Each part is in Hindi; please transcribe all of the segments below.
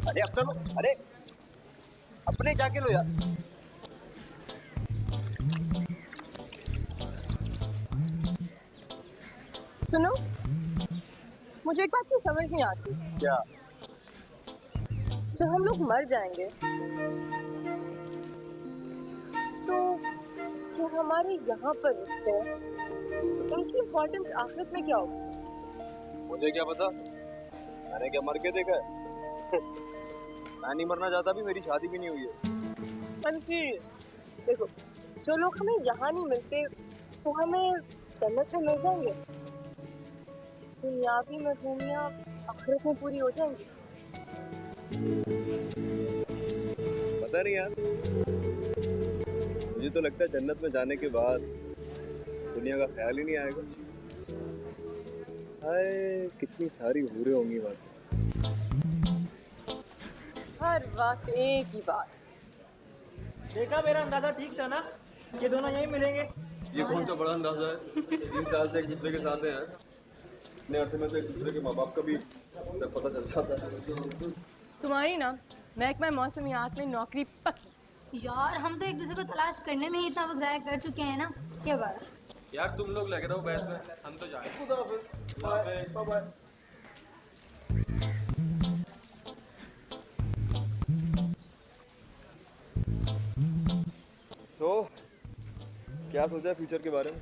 अरे अपना लो, अरे अपने जाके लो यार। सुनो, मुझे एक बात की समझ नहीं आती। क्या? जब हम लोग मर जाएंगे तो जो हमारे यहाँ पर रिश्ते हैं उनकी इम्पोर्टेंस आखिरत में क्या होगी? मुझे क्या पता, मैंने क्या मर के देखा है? मैं नहीं मरना चाहता, भी मेरी शादी भी नहीं हुई है। I'm serious। देखो, जो लोग हमें यहाँ नहीं मिलते वो हमें जन्नत में मिल जाएंगे। दुनियावी महबूबियाँ आखिरत में पूरी हो जाएंगी। पता नहीं यार, मुझे तो लगता है जन्नत में जाने के बाद दुनिया का ख्याल ही नहीं आएगा। हाय, कितनी सारी हूरें होंगी वहाँ पे। हर वक्त एक ही बात। देखा, मेरा अंदाजा ठीक था ना, ये दोनों यहीं मिलेंगे। ये कौन सा बड़ा अंदाजा है? 3 साल से एक दूसरे के साथ हैं। इतने अर्थ में तो एक दूसरे के माँ बाप का भी पता चल जाता है। तुम्हारी ना महकमा मौसमियात में नौकरी पक्की। यार हम तो एक दूसरे को तलाश करने में ही इतना वक्त जाया कर चुके हैं ना, क्या बात। यार तुम लोग लग रहे हो बहस में, हम तो जाए। सो क्या सोचा है फ्यूचर के बारे में?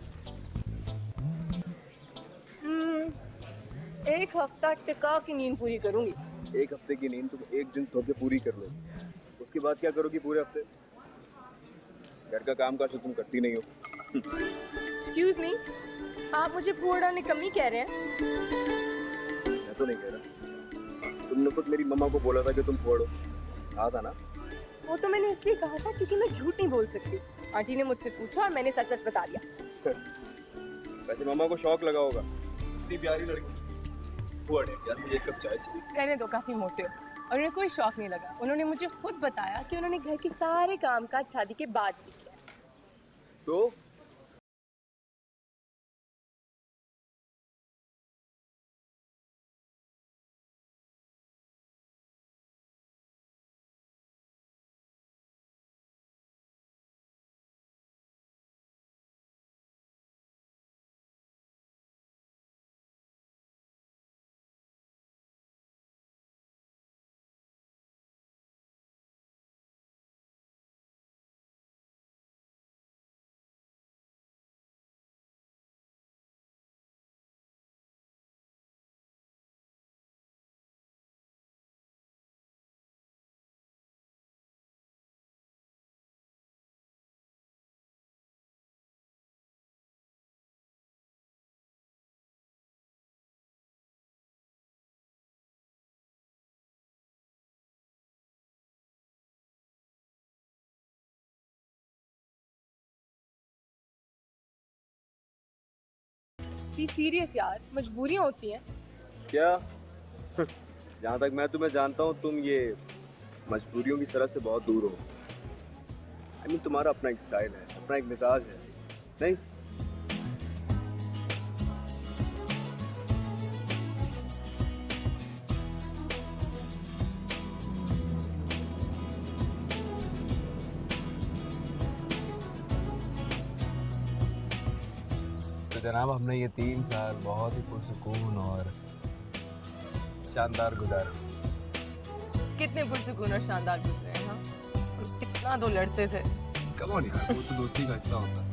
एक हफ्ता टिका की नींद पूरी करूंगी। एक हफ्ते की नींद तुम एक दिन सो के पूरी कर लो, उसके बाद क्या करोगी पूरे हफ्ते? घर का काम काज तो तुम करती नहीं हो। एक्सक्यूज मी, आप मुझे फूड़ा निकम्मी कह रहे हैं? मैं तो नहीं कह रहा, तुमने खुद मेरी मम्मा को बोला था कि तुम फोड़ो, कहा था ना? वो तो मैंने इसलिए कहा था क्योंकि मैं झूठ नहीं बोल सकती। आंटी ने मुझसे पूछा और मैंने सच सच बता दिया। वैसे मम्मा को शौक लगा होगा, इतनी प्यारी लड़की। यार मुझे एक कप चाय चाहिए। रहने दो, काफी मोटे हो। और उन्हें कोई शौक नहीं लगा, उन्होंने मुझे खुद बताया कि उन्होंने घर के सारे काम काज शादी के बाद सीखे। तो बी सीरियस यार, मजबूरियां होती हैं। क्या? जहाँ तक मैं तुम्हें जानता हूँ, तुम ये मजबूरियों की तरह से बहुत दूर हो। तुम्हारा अपना एक स्टाइल है, अपना एक मिजाज है, नहीं? तो जनाब, हमने ये 3 साल बहुत ही पुरसुकून और शानदार गुजारा। कितने पुरसुकून और शानदार गुजरे हैं। हाँ, कितना तो लड़ते थे। कम ऑन यार, वो तो दोस्ती का हिस्सा होता है।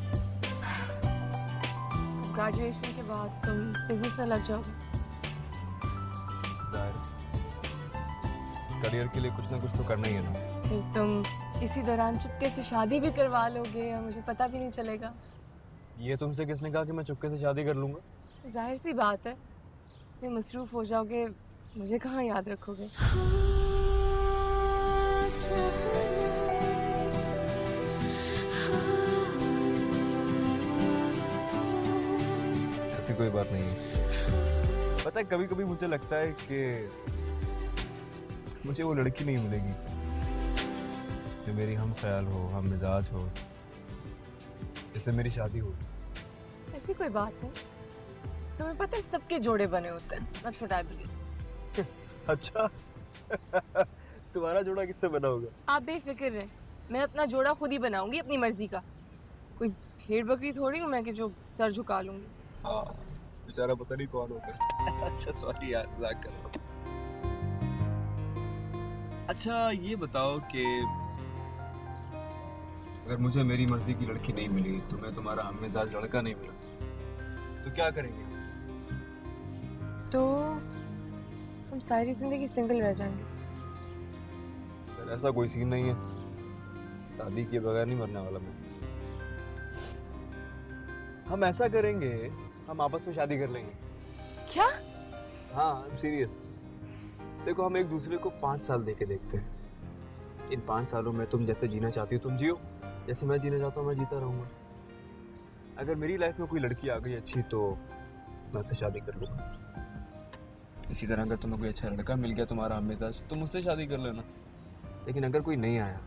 ग्रेजुएशन के बाद तुम बिजनेस में लग जाओगे। करियर के लिए कुछ ना कुछ तो करना ही है ना। फिर तुम इसी दौरान चुपके से शादी भी करवा लोगे और मुझे पता भी नहीं चलेगा। ये तुमसे किसने कहा कि मैं चुपके से शादी कर लूंगा? जाहिर सी बात है, इतने मसरूफ हो जाओगे, मुझे कहाँ याद रखोगे? ऐसी कोई बात नहीं है। पता है कभी कभी मुझे लगता है कि मुझे वो लड़की नहीं मिलेगी जो मेरी हम ख्याल हो, हम मिजाज हो, जिससे मेरी शादी हो। ऐसी कोई बात नहीं। तुम्हें पता है सबके जोड़े बने होते हैं। That's what I believe. अच्छा तुम्हारा जोड़ा किससे बना होगा? आप बेफिक्र रहें, मैं अपना जोड़ा खुद ही बनाऊंगी अपनी मर्जी का। कोई भेड़ बकरी थोड़ी हूँ मैं कि जो सर झुका लूंगी। हाँ, बेचारा पता नहीं कौन होगा। अच्छा सॉरी यार, मजाक कर रहा हूँ। अच्छा ये बताओ कि अगर मुझे मेरी मर्जी की लड़की नहीं मिली, तुम्हें तुम्हारा हममिजाज लड़का नहीं मिला, तो क्या करेंगे? तो हम सारी जिंदगी सिंगल रह जाएंगे। यार ऐसा कोई सीन नहीं है, शादी किए बगैर नहीं मरने वाला मैं। हम ऐसा करेंगे, हम आपस में शादी कर लेंगे। क्या? हाँ आई एम सीरियस। देखो हम एक दूसरे को 5 साल देके देखते हैं। इन 5 सालों में तुम जैसे जीना चाहती हो तुम जियो, जैसे मैं जीना चाहता हूँ मैं जीता रहूँगा। अगर मेरी लाइफ में कोई लड़की आ गई अच्छी तो मैं उससे शादी कर लूँगा। इसी तरह अगर तुम्हें कोई अच्छा लड़का मिल गया तुम्हारा हममिजाज, तुम उससे शादी कर लेना। लेकिन अगर कोई नहीं आया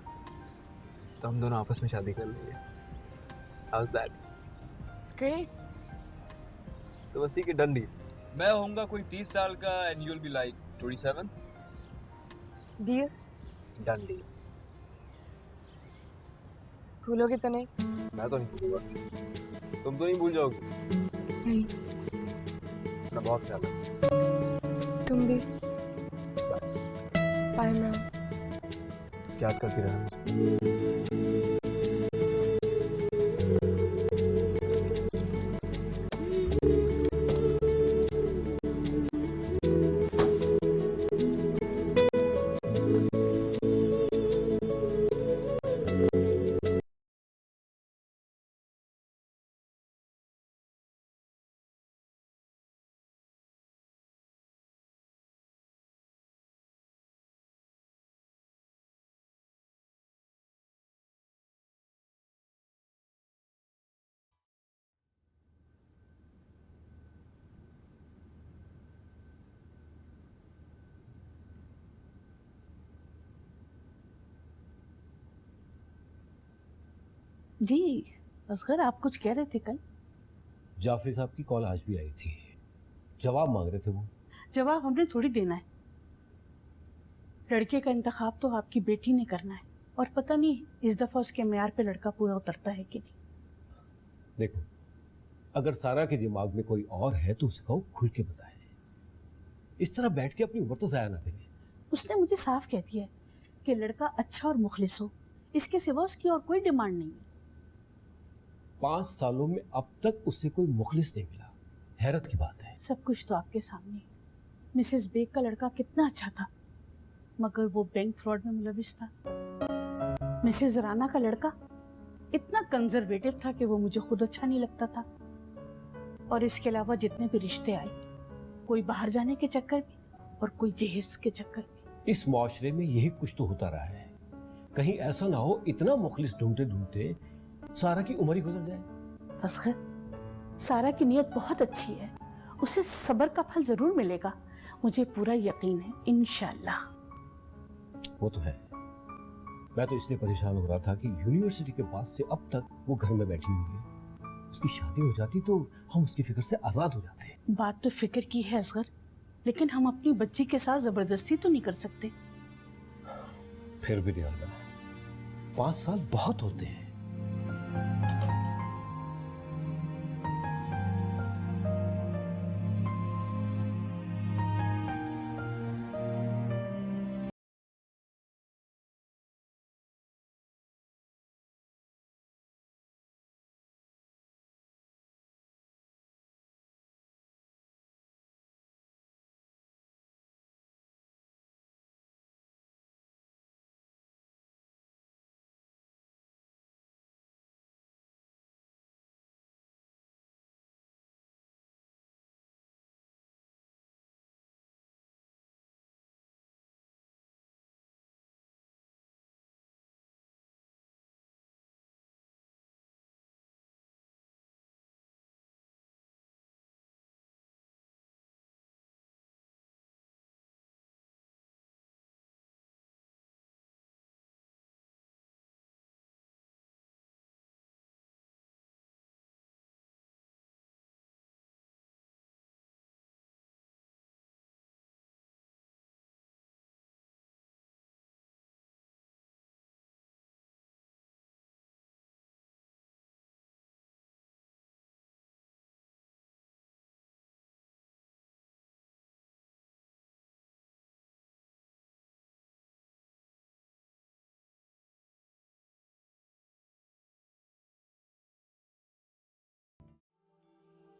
तो हम दोनों आपस में शादी कर लेंगे। How's that? It's great. तो बस ठीक है, डन डील। मैं होऊंगा कोई 30 साल का and you will be like 27। Deal? Done deal. भूलोगे तो नहीं? मैं तो नहीं भूलूंगा, तुम तो नहीं भूल जाओगे। नहीं। अपना बहुत ख्याल रखना। तुम भी। Bye ma'am. याद करती रहना। जी असगर, आप कुछ कह रहे थे कल? जाफरी साहब की कॉल आज भी आई थी, जवाब मांग रहे थे वो। जवाब हमने थोड़ी देना है। लड़के का इंतखाब तो आपकी बेटी ने करना है, और पता नहीं इस दफा उसके म्यार पे लड़का पूरा उतरता है कि नहीं। देखो, अगर सारा के दिमाग में कोई और है तो उसे कहो खुल के बताए। इस तरह बैठ के अपनी उम्र तो जाया ना करें। उसने मुझे साफ कह दिया है कि लड़का अच्छा और मुखलिस हो, इसके सिवा उसकी और कोई डिमांड नहीं है। 5 सालों में अब तक उसे कोई मुखलिस नहीं मिला, हैरत की बात है। सब कुछ तो आपके सामने है। मिसेस बेग का लड़का कितना अच्छा था, मगर वो बैंक फ्रॉड में मुलविस था। मिसेस राना का लड़का इतना कंजर्वेटिव था कि वो मुझे खुद अच्छा नहीं लगता था। और इसके अलावा जितने भी रिश्ते आए, कोई बाहर जाने के चक्कर में और कोई जहेज के चक्कर में। इस मुआशरे में यही कुछ तो होता रहा है। कहीं ऐसा ना हो इतना मुखलिस ढूंढते ढूंढते सारा की उम्र ही गुजर जाए। असगर, सारा की नीयत बहुत अच्छी है, उसे सब्र का फल जरूर मिलेगा, मुझे पूरा यकीन है इंशाल्लाह। वो तो है। मैं तो इसलिए परेशान हो रहा था कि यूनिवर्सिटी के बाद से अब तक वो घर में बैठी हुई है। उसकी शादी हो जाती तो हम उसकी फिक्र से आजाद हो जाते। बात तो फिक्र की है असगर, लेकिन हम अपनी बच्ची के साथ जबरदस्ती तो नहीं कर सकते। फिर भी ध्यान, 5 साल बहुत होते हैं।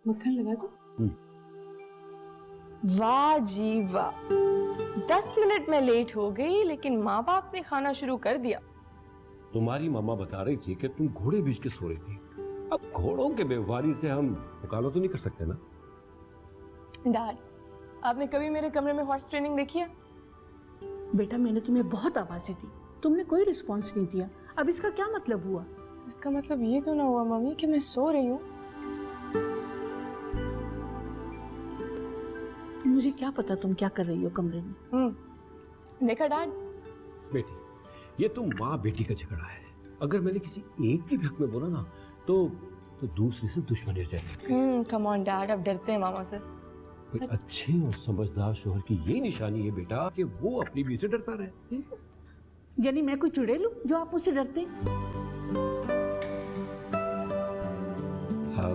मक्खन लगा दो। वाह जी वाह, 10 मिनट में लेट हो गई लेकिन माँ बाप ने खाना शुरू कर दिया। तुम्हारी मामा बता रही थी कि तुम घोड़े बीच के सो रही थी। अब घोड़ों के व्यवहारी से हम मुकाबला तो नहीं कर सकते ना। डैड, आपने कभी मेरे कमरे में हॉर्स ट्रेनिंग देखी है? बेटा मैंने तुम्हें बहुत आवाजें दी, तुमने कोई रिस्पॉन्स नहीं दिया। अब इसका क्या मतलब हुआ? इसका मतलब ये तो ना हुआ मम्मी कि मैं सो रही हूँ। मुझे क्या पता तुम क्या कर रही हो कमरे में। देखा डैड, बेटी, ये तो माँ बेटी का झगड़ा है। अगर मैंने किसी एक के भी हक में बोला ना तो दूसरे से दुश्मनी हो जाएगी। कम ऑन डैड, अब डरते हैं मामा से। एक अच्छे और समझदार शोहर की यही निशानी है बेटा कि वो अपनी बीवी से डरता रहे। यानी मैं कोई चुड़ैल हूं जो आप मुझसे डरते? हाँ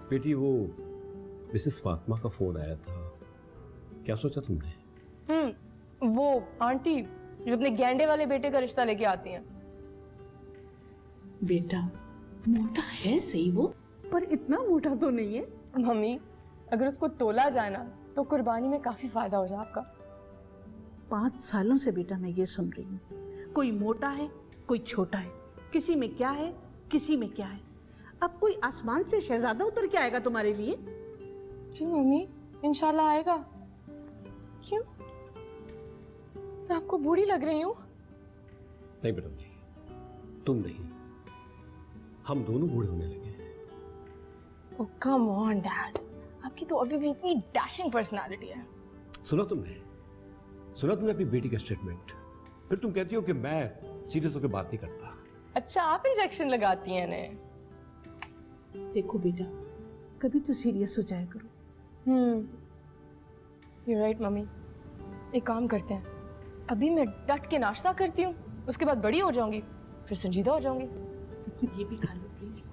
बेटी, वो मिसेस फातिमा का फोन आया था, क्या सोचा तुमने? वो आंटी जो अपने गेंडे वाले बेटे का रिश्ता लेके आती हैं। बेटा मोटा है सही वो, पर इतना मोटा तो नहीं है। मम्मी, अगर उसको तोला जाए ना तो कुर्बानी में काफी फायदा हो जाए आपका। 5 सालों से बेटा मैं ये सुन रही हूँ, कोई मोटा है कोई छोटा है, किसी में क्या है किसी में क्या है। अब कोई आसमान से शहजादा उतर के आएगा तुम्हारे लिए? जी मम्मी, इंशाल्लाह आएगा। क्यों, मैं आपको बूढ़ी लग रही हूँ? नहीं बेटा जी, तुम नहीं, हम दोनों बूढ़े होने लगे हैं। ओह कम ऑन डैड, आपकी तो अभी भी इतनी डैशिंग पर्सनालिटी है। सुना तुमने अपनी बेटी का स्टेटमेंट? फिर तुम कहती हो कि मैं सीरियस होकर बात नहीं करता। अच्छा, आप इंजेक्शन लगाती हैं इन्हें? देखो बेटा, कभी तो सीरियस हो जाया करो। यू राइट मम्मी, एक काम करते हैं, अभी मैं डट के नाश्ता करती हूँ, उसके बाद बड़ी हो जाऊंगी, फिर संजीदा हो जाऊंगी। तो ये भी खा लो प्लीज।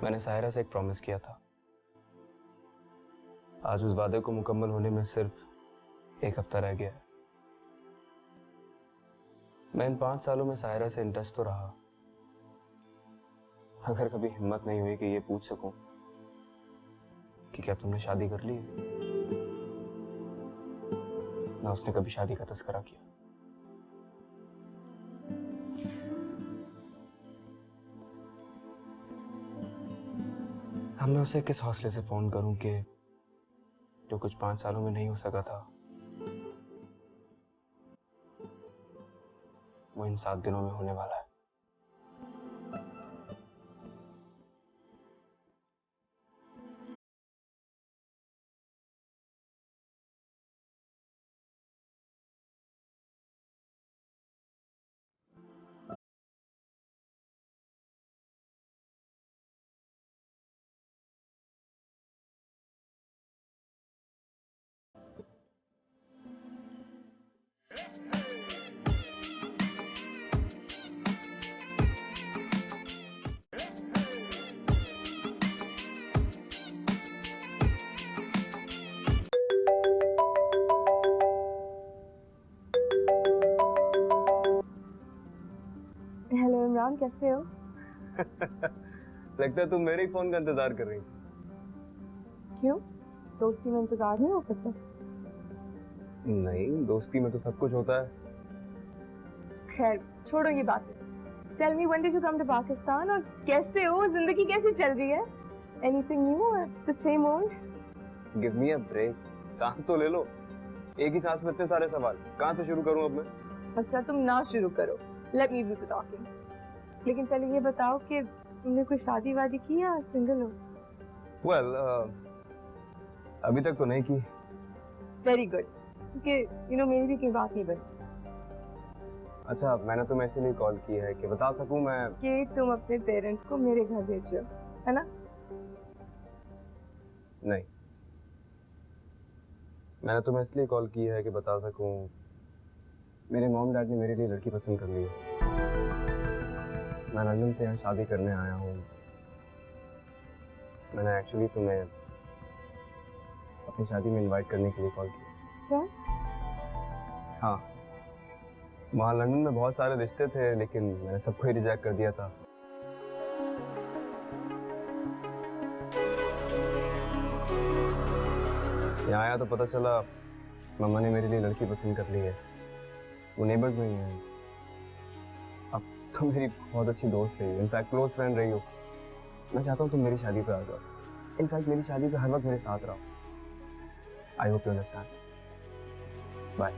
मैंने सायरा से एक प्रॉमिस किया था, आज उस वादे को मुकम्मल होने में सिर्फ 1 हफ्ता रह गया है। मैं इन 5 सालों में सायरा से इन टच तो रहा, अगर कभी हिम्मत नहीं हुई कि ये पूछ सकूं कि क्या तुमने शादी कर ली, ना उसने कभी शादी का तस्करा किया। अब मैं उसे किस हौसले से फोन करूं कि जो कुछ 5 सालों में नहीं हो सका था वो इन 7 दिनों में होने वाला है। हेलो इमरान, कैसे हो? लगता है तुम मेरे ही फोन का इंतजार कर रही थी। क्यों, दोस्ती में इंतजार नहीं हो सकता? नहीं, दोस्ती में तो सब कुछ होता है। खैर छोड़ो ये बातें। Tell me, when did you come to Pakistan और कैसे हो, जिंदगी कैसी चल रही है? एनीथिंग न्यू और the same old? Give me a break, सांस तो ले लो। एक ही सांस में इतने सारे सवाल, कहाँ से शुरू करूं अब मैं? अच्छा तुम ना शुरू करो, let me do the talking. लेकिन पहले ये बताओ कि तुमने कोई शादी वादी की या सिंगल हो? वेल, अभी तक तो नहीं की। वेरी गुड, क्योंकि यू नो मेरी भी कोई बात नहीं बनी अच्छा, मैंने तुम्हें इसीलिए कॉल की है कि बता सकूं मैं कि तुम अपने पेरेंट्स को मेरे घर भेज रहे हो, है ना? नहीं, मैंने तुम्हें इसलिए कॉल की है कि बता सकूं मेरे मॉम डैड ने मेरे लिए लड़की पसंद कर ली है। मैं लंदन से यहाँ शादी करने आया हूँ। मैंने एक्चुअली तुम्हें अपनी शादी में इनवाइट करने के लिए कॉल किया। क्या? हाँ, वहाँ लंदन में बहुत सारे रिश्ते थे, लेकिन मैंने सबको ही रिजेक्ट कर दिया था। यहाँ आया तो पता चला मम्मा ने मेरे लिए लड़की पसंद कर ली है। वो नेबर्स में ही है। अब तो मेरी बहुत अच्छी दोस्त रही हो, इनफैक्ट क्लोज फ्रेंड रही हो। मैं चाहता हूँ तुम मेरी शादी पे आ जाओ। इनफैक्ट मेरी शादी पे हर वक्त मेरे साथ रहो। I hope you understand. Bye.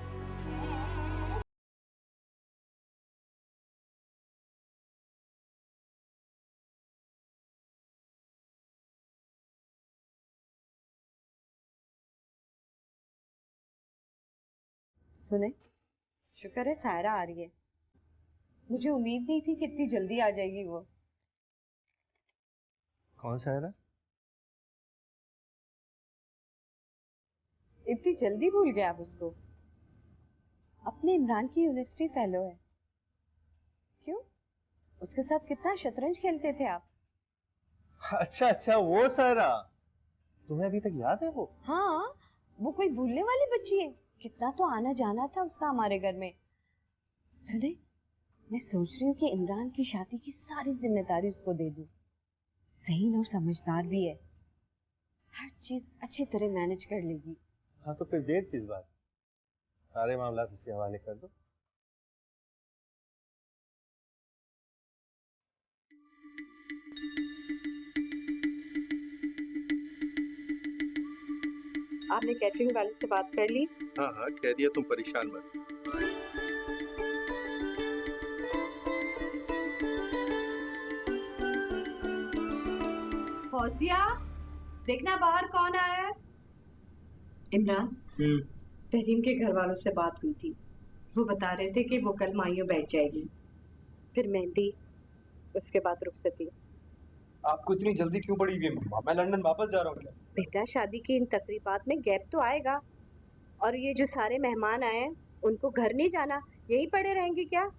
सुने, शुक्र है सायरा आ रही है। मुझे उम्मीद नहीं थी कि इतनी जल्दी आ जाएगी वो। कौन सायरा? इतनी जल्दी भूल गए आप उसको? अपने इमरान की यूनिवर्सिटी फेलो है। क्यों? उसके साथ कितना शतरंज खेलते थे आप। अच्छा अच्छा, वो सायरा तुम्हें अभी तक याद है वो? हाँ, वो कोई भूलने वाली बच्ची है। कितना तो आना जाना था उसका हमारे घर में। सुने, मैं सोच रही हूँ कि इमरान की शादी की सारी जिम्मेदारी उसको दे दूँ। सही और समझदार भी है, हर चीज अच्छी तरह मैनेज कर लेगी। हाँ तो फिर देर किस बात, सारे मामला उसके हवाले कर दो। आपने कैटरिंग वाले से बात कर ली? हाँ हाँ, कह दिया, तुम परेशान मत। फौजिया, देखना बाहर कौन आया है। इमरान, तहरीम के घर वालों से बात हुई थी। वो बता रहे थे कि वो कल माइयों बैठ जाएगी, फिर मेहंदी, उसके बाद रुखसती। आपको इतनी जल्दी क्यों पड़ी हुई है मम्मा? मैं लंदन वापस जा रहा हूँ क्या? बेटा, शादी की इन तकरीबात में गैप तो आएगा। और ये जो सारे मेहमान आए हैं, उनको घर नहीं जाना, यही पड़े रहेंगे क्या?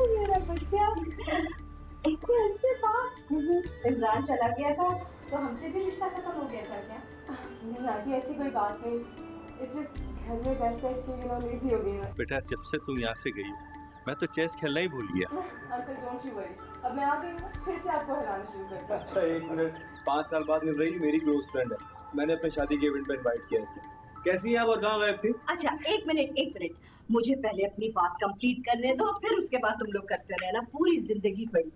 मेरा बच्चा इतने अरसे बाद इमरान चला गया था तो हमसे भी रिश्ता खत्म हो गया था क्या? नहीं आंटी, ऐसी कोई बात नहीं। इट्स जस्ट घर में बैठ बैठ के लेजी हो गई मैं। बेटा, जब से तुम यहाँ से गई मैं तो चेस खेलना ही भूल गया। अंकल डोंट यू वरी, अब मैं आ गई हूँ, फिर से आपको हिलाना शुरू करता हूँ। अच्छा एक मिनट, 5 साल बाद मिल रही मेरी क्लोज फ्रेंड है। मैंने अपने शादी के इवेंट पे इनवाइट किया इसे। कैसी है आप और कहाँ गायब थी? अच्छा एक मिनट, मुझे पहले अपनी बात कंप्लीट करने दो, फिर उसके बाद तुम लोग करते रहना। पूरी जिंदगी पड़ी।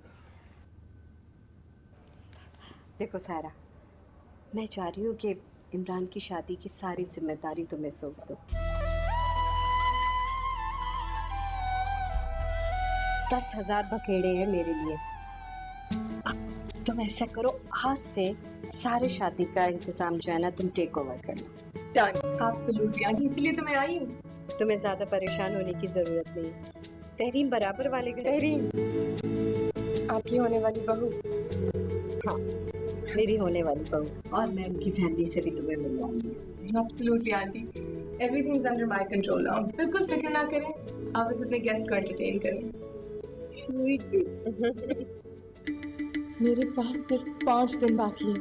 देखो सायरा, मैं चाह रही हूँ कि इमरान की शादी की सारी जिम्मेदारी तुम्हें सौंप दो। 10,000 बखेड़े हैं मेरे लिए। अब तुम ऐसा करो, आज से सारे शादी का इंतजाम जो है ना, तुम टेक ओवर कर लो। डन, एब्सोल्युटली आंटी, इसलिए तो मैं आई हूँ। तुम्हें ज्यादा परेशान होने की जरूरत नहीं। तहरीम बराबर वाले घर। तहरीम, आपकी होने वाली बहू? हाँ, मेरी होने वाली बहू। और मैं उनकी फैमिली से भी तुम्हें मिलवाऊंगी। Absolutely aunty, everything is under my control now. बिल्कुल फिक्र ना करें, आप बस अपने गेस्ट को एंटरटेन करें। Sweet baby. मेरे पास सिर्फ 5 दिन बाकी हैं।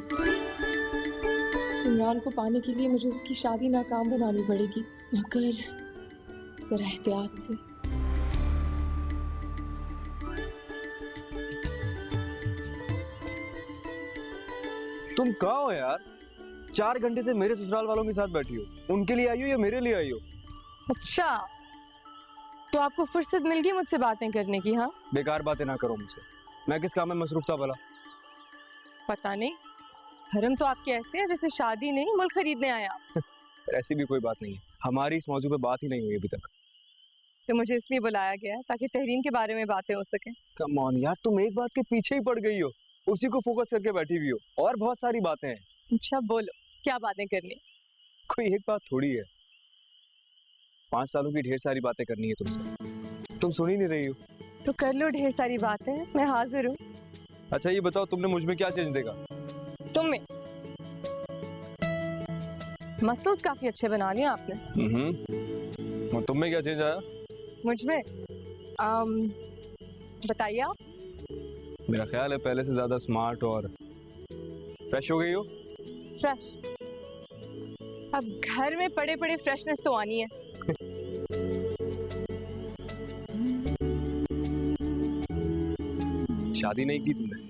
इमरान को पाने के लिए मुझे उसकी शादी नाकाम बनानी पड़ेगी, मगर जरा एहतियात से। तुम कहाँ हो यार? 4 घंटे से मेरे ससुराल वालों के साथ बैठी हो। उनके लिए आई हो या मेरे लिए आई हो? अच्छा, तो आपको फुर्सत मिल गई मुझसे बातें करने की? हाँ, बेकार बातें ना करो मुझसे। मैं किस काम में मसरूफ था भला? पता नहीं, धर्म तो आपके ऐसे है जैसे शादी नहीं मुल्क खरीदने आए आप। ऐसी भी कोई बात नहीं है, हमारी इस मौजू पे बात ही नहीं हुई अभी तक। तो मुझे इसलिए बुलाया गया है ताकि तहरीम के बारे में बातें हो सके। कम ऑन यार, तुम एक बात के पीछे ही पड़ गई हो, उसी को फोकस करके बैठी हुई हो। और बहुत सारी बातें हैं। अच्छा बोलो, क्या बातें करनी? कोई एक बात थोड़ी है, 5 सालों की ढेर सारी बातें करनी है तुमसे। तुम सुन ही नहीं रही हो। तो कर लो ढेर सारी बातें, मैं हाजिर हूँ। अच्छा ये बताओ, तुमने मुझ में क्या चेंज देखा? तुम में मसल्स काफी अच्छे बना लिए आपने। और तुम में क्या चेंज आया? मुझ में बताइए आप। मेरा ख्याल है पहले से ज्यादा स्मार्ट और फ्रेश हो गई हो। फ्रेश? अब घर में पड़े पड़े फ्रेशनेस तो आनी है। शादी नहीं की तुमने?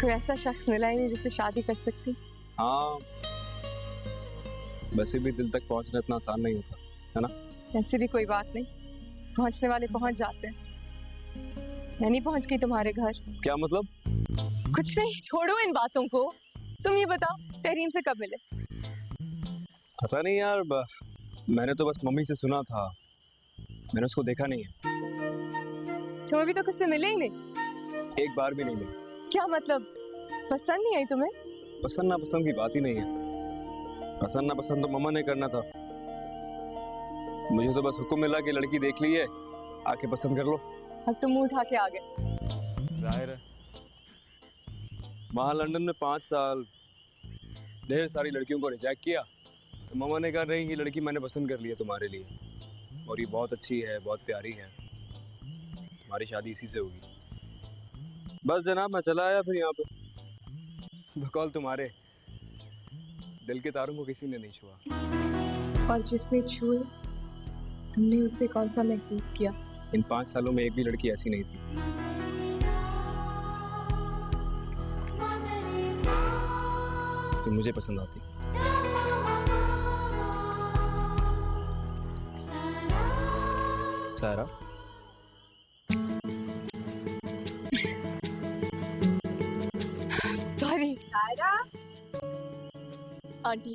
कोई ऐसा शख्स मिला ही नहीं जिससे शादी कर सकती। हाँ, वैसे भी दिल तक पहुंचना इतना आसान नहीं होता है ना। ऐसे भी कोई बात नहीं, पहुंचने वाले पहुंच जाते हैं। मैं नहीं पहुंच गई तुम्हारे घर। क्या मतलब? कुछ नहीं, छोड़ो इन बातों को। तुम ये बताओ, तहरीम से कब मिले? पता नहीं यार, मैंने तो बस मम्मी से सुना था, मैंने उसको देखा नहीं है। तुम अभी तो किससे मिले ही नहीं? एक बार भी नहीं मिले। क्या मतलब, पसंद नहीं आई तुम्हें? पसंद ना पसंद की बात ही नहीं है। पसंद ना पसंद तो मम्मा ने करना था, मुझे तो बस हुक्म मिला कि लड़की देख ली है, आके पसंद कर लो। अब तुम मुंह उठा के आ गए। जाहिर है, वहाँ लंदन में 5 साल ढेर सारी लड़कियों को रिजेक्ट किया, तो मम्मा ने कहा नहीं, ये लड़की मैंने पसंद कर ली है तुम्हारे लिए, और ये बहुत अच्छी है, बहुत प्यारी है, तुम्हारी शादी इसी से होगी। बस जनाब, मैं चला आया फिर यहाँ पे। बकौल तुम्हारे दिल के तारों को किसी ने नहीं छुआ। और जिसने छुए, तुमने उससे कौन सा महसूस किया? इन 5 सालों में एक भी लड़की ऐसी नहीं थी। तुम मुझे पसंद आती। सारा, सॉरी सायरा। आंटी,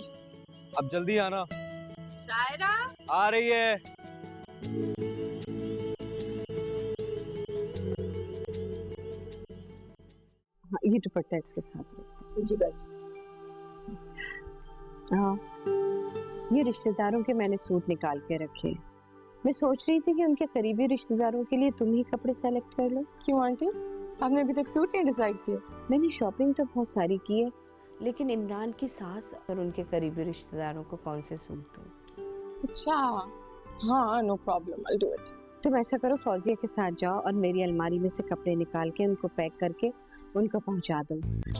अब जल्दी आना। सायरा आ रही है। हाँ, ये दुपट्टा इसके साथ रखते हैं। जी बाजी। हाँ, ये रिश्तेदारों के मैंने सूट निकाल के रखे हैं। मैं सोच रही थी कि उनके करीबी रिश्तेदारों के लिए तुम ही कपड़े सेलेक्ट कर लो। क्यों आंटी, आपने अभी तक सूट नहीं डिसाइड किया? मैंने शॉपिंग तो बहुत सारी की है, लेकिन इमरान की सास और उनके करीबी रिश्तेदारों को कौन से सूट दूं? अच्छा, हाँ, no problem, I do it. तुम ऐसा करो, फौजिया के साथ जाओ और मेरी अलमारी में से कपड़े निकाल के उनको पैक करके उनको पहुंचा दो,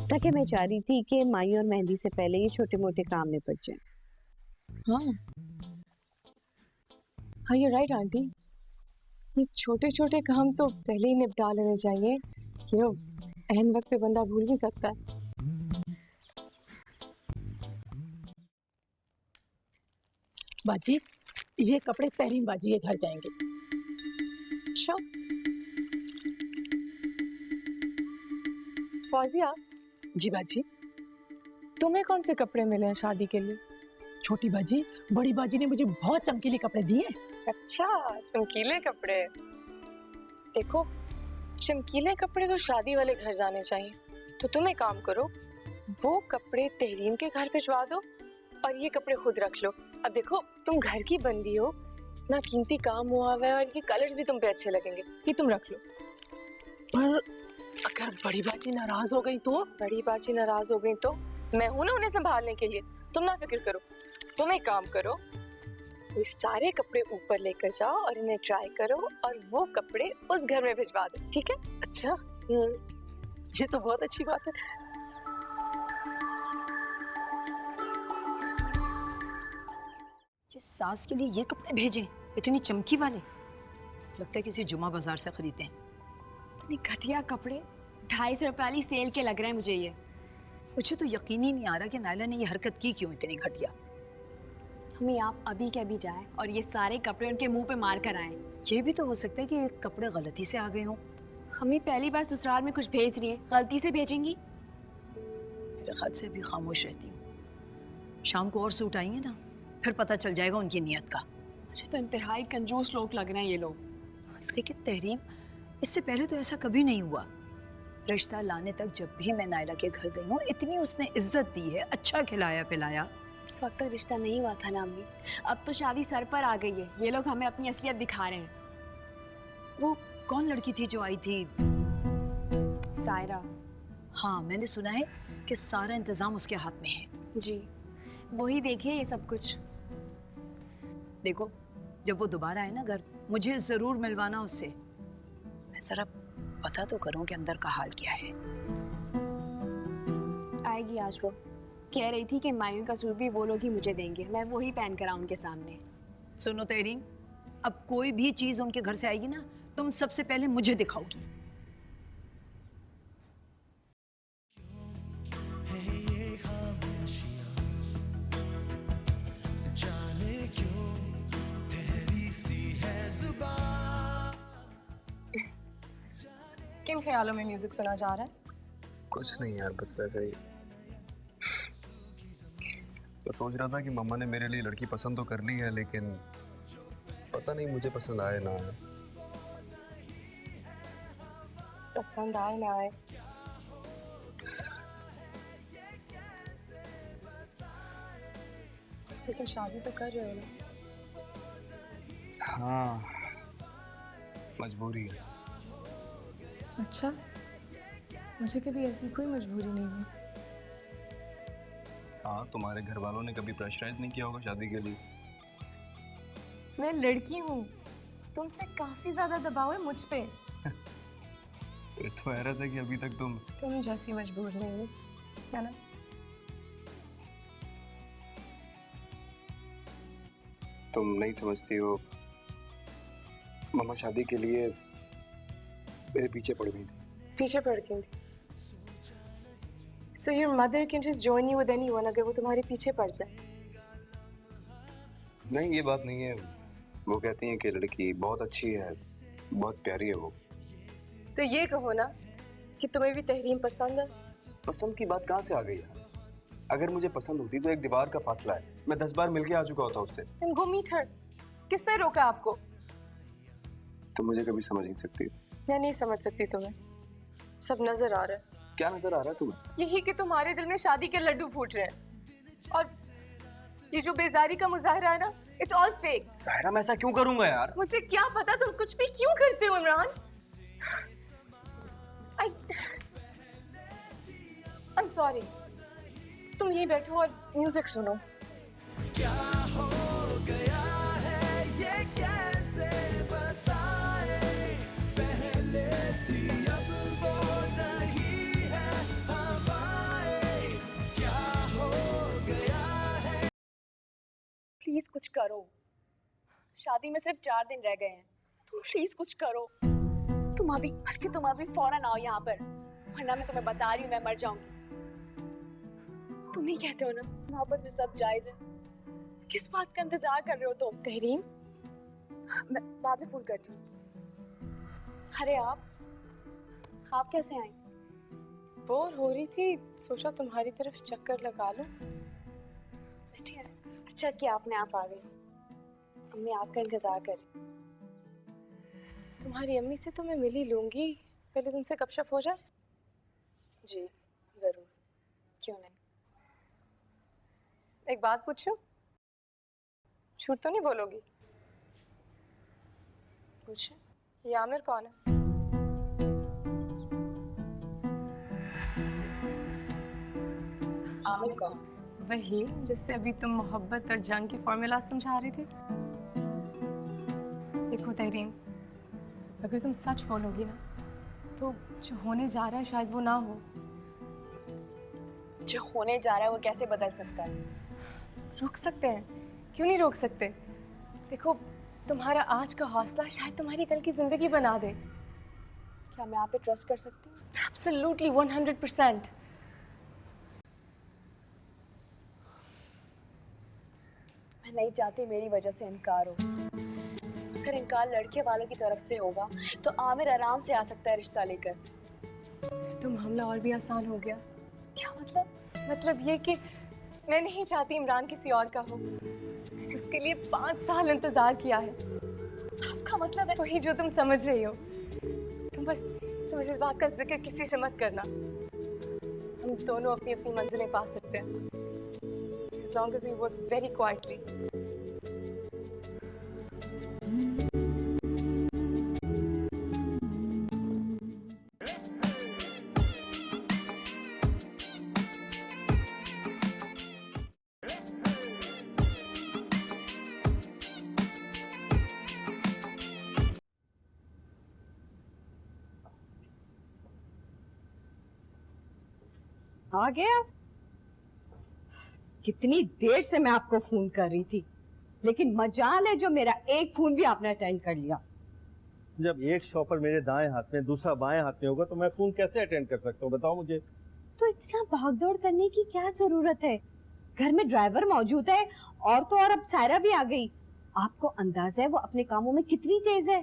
ताकि मैं चाह रही थी कि माई और मेहंदी से पहले ये छोटे मोटे काम निपट जाएं। हाँ हाँ, यू राइट आंटी, ये छोटे छोटे काम तो पहले ही निपटा लेने चाहिए। यू नो, एहन वक्त पे बंदा भूल भी सकता है। बाजी, ये कपड़े तहरीम बाजी के घर जाएंगे। अच्छा, फौजिया। जी बाजी। तुम्हें कौन से कपड़े मिले हैं शादी के लिए? छोटी बाजी, बड़ी बाजी ने मुझे बहुत चमकीले कपड़े दिए। अच्छा, चमकीले कपड़े। देखो, चमकीले कपड़े तो शादी वाले घर जाने चाहिए। तो तुम एक काम करो, वो कपड़े तहरीम के घर भिजवा दो और ये कपड़े खुद रख लो। अब देखो, तुम घर की बंदी हो, इतना कीमती काम हुआ हुआ है और ये कलर्स भी तुम पे अच्छे लगेंगे, ये तुम रख लो। पर अगर बड़ी बाजी नाराज हो गई तो? बड़ी बाजी नाराज हो गई तो मैं हूं ना उन्हें संभालने के लिए, तुम ना फिक्र करो। तुम एक काम करो, ये सारे कपड़े ऊपर लेकर जाओ और इन्हें ट्राई करो और वो कपड़े उस घर में भिजवा दो, ठीक है? अच्छा, ये तो बहुत अच्छी बात है। जिस सास के लिए ये कपड़े भेजे, इतनी चमकी वाले, लगता है किसी जुमा बाजार से खरीदते हैं। इतने घटिया कपड़े 250 रुपए वाली सेल के लग रहे हैं मुझे ये। मुझे तो यकीन ही नहीं आ रहा कि नायला ने ये हरकत की क्यों, इतनी घटिया। हमें आप अभी के अभी जाए और ये सारे कपड़े उनके मुंह पे मार कर आए। ये भी तो हो सकता है कि ये कपड़े गलती से आ गए हों। हमें पहली बार ससुराल में कुछ भेज रही है, गलती से भेजेंगी? मेरे ख्याल से अभी खामोश रहती हूँ। शाम को और सूट आएंगे ना, फिर पता चल जाएगा उनकी नीयत का। मुझे तो इंतहाई कंजूस लोग लग रहे हैं ये लोग। लेकिन तहरीम, इससे पहले तो ऐसा कभी नहीं हुआ। रिश्ता लाने तक जब भी मैं नायला के घर गई हूँ, इतनी उसने इज्जत दी है, अच्छा खिलाया पिलाया। उस वक्त तक रिश्ता नहीं हुआ था ना अम्मी, अब तो शादी सर पर आ गई है। ये लोग हमें अपनी असलियत दिखा रहे हैं। वो कौन लड़की थी जो आई थी? सायरा। हाँ, मैंने सुना है कि सारा इंतजाम उसके हाथ में है। जी, वही देखिए ये सब कुछ। देखो, जब वो दोबारा आए ना घर, मुझे जरूर मिलवाना उससे। मैं जरा पता तो करूं कि अंदर का हाल क्या है। आएगी आज वो। कह रही थी कि मायूं का सूट भी वो लोग ही मुझे देंगे, मैं वही पहन कर आऊं उनके सामने। सुनो तहरीन, अब कोई भी चीज उनके घर से आएगी ना, तुम सबसे पहले मुझे दिखाओगी। किन ख्यालों में म्यूजिक सुना जा रहा है? कुछ नहीं यार, बस वैसे ही। तो सोच रहा था कि मम्मा ने मेरे लिए लड़की पसंद तो कर ली है, लेकिन पता नहीं मुझे पसंद आए ना आए। पसंद आए ना आए, लेकिन शादी तो कर रहे हो ना। हाँ, मजबूरी है। अच्छा, मुझे कभी ऐसी कोई मजबूरी नहीं हुई। हाँ, तुम्हारे घर वालों ने कभी प्रेशराइज नहीं किया होगा शादी के लिए? मैं लड़की हूँ, तुमसे काफी ज्यादा दबाव है मुझ पे। फिर तो हैरत है कि अभी तक तुम जैसी मजबूर नहीं हो, क्या ना? तुम नहीं समझती हो, मम्मा शादी के लिए मेरे पीछे पड़ गई थी। पीछे पड़ गई थी? So your mother can just join you with anyone अगर वो तुम्हारे पीछे पड़ जाए? नहीं, ये बात नहीं है। वो कहती हैं कि लड़की बहुत अच्छी है, बहुत प्यारी है वो। तो ये कहो ना कि तुम्हें भी तहरीम पसंद है। पसंद की बात कहाँ से आ गई यार? अगर मुझे पसंद होती तो एक दीवार का फासला है, मैं 10 बार मिलके आ चुका होता उससे। Then go meet her. किसने रोका आपको? तुम मुझे कभी समझ नहीं सकती। मैं नहीं समझ सकती तुम्हें, सब नजर आ रहा है। क्या नजर आ रहा है तुम्हें? यही कि तुम्हारे दिल में शादी के लड्डू फूट रहे हैं, और ये जो बेजारी का मुजाहरा है ना, इट्स ऑल फेक। साहिरा, मैं ऐसा क्यों करूंगा यार? मुझे क्या पता तुम कुछ भी क्यों करते हो इमरान। I'm sorry। तुम यहीं बैठो और म्यूजिक सुनो। क्या हो गया है ये कैसे बताए, पहले थी अब वो नहीं है हवाएं, क्या हो गया है। प्लीज कुछ करो, शादी में सिर्फ 4 दिन रह गए हैं, तुम प्लीज कुछ करो। बल्कि तुम अभी फौरन आओ यहाँ पर, वरना मैं तुम्हें बता रही हूँ मैं मर जाऊंगी। तुम ही कहते हो ना मोहब्बत में सब जायज है, किस बात का इंतजार कर रहे हो तुम? तहरीम, मैं बाद में फोन करती हूँ। अरे आप कैसे आई? बोर हो रही थी, सोचा तुम्हारी तरफ चक्कर लगा लूं। बैठी है। अच्छा कि आपने आप आ गई, अम्मी आपका इंतजार कर रही। तुम्हारी अम्मी से तो मैं मिल ही लूंगी, पहले तुमसे गपशप हो जाए। जी जरूर, क्यों नहीं। एक बात पूछूं? झूठ तो नहीं बोलोगी? पूछे। ये आमिर कौन है? आमिर कौन? वही जिससे अभी तुम मोहब्बत और जंग की फॉर्मूला समझा रही थी। देखो तहरीम, अगर तुम सच बोलोगी ना, तो जो होने जा रहा है शायद वो ना हो। जो होने जा रहा है वो कैसे बदल सकता है? रोक सकते हैं, क्यों नहीं रोक सकते? देखो, तुम्हारा आज का हौसला शायद तुम्हारी कल की जिंदगी बना दे। क्या मैं आप पे ट्रस्ट कर सकती हूँ? एब्सोल्युटली 100%। मैं नहीं चाहती मेरी वजह से इनकार हो। अगर इनकार लड़के वालों की तरफ से होगा तो आमिर आराम से आ सकता है रिश्ता लेकर। तुम हमला और भी आसान हो गया। क्या मतलब? मतलब ये कि मैं नहीं चाहती इमरान किसी और का हो। उसके लिए 5 साल इंतजार किया है। आपका मतलब है? वही जो तुम समझ रही हो। तुम बस इस बात का जिक्र किसी से मत करना। हम दोनों अपनी अपनी मंजिलें पा सकते हैं, as long as we work very quietly। आ गए आप? कितनी देर से मैं आपको फोन कर रही थी, लेकिन मजाल है जो मेरा एक फोन भी आपने अटेंड कर लिया। जब एक शॉपर मेरे दाएं हाथ में दूसरा बाएं हाथ में होगा तो मैं फोन कैसे अटेंड कर सकता हूँ, बताओ मुझे। तो इतना भागदौड़ करने की क्या जरूरत है? घर में ड्राइवर मौजूद है, और तो और अब सायरा भी आ गई। आपको अंदाजा है वो अपने कामों में कितनी तेज है।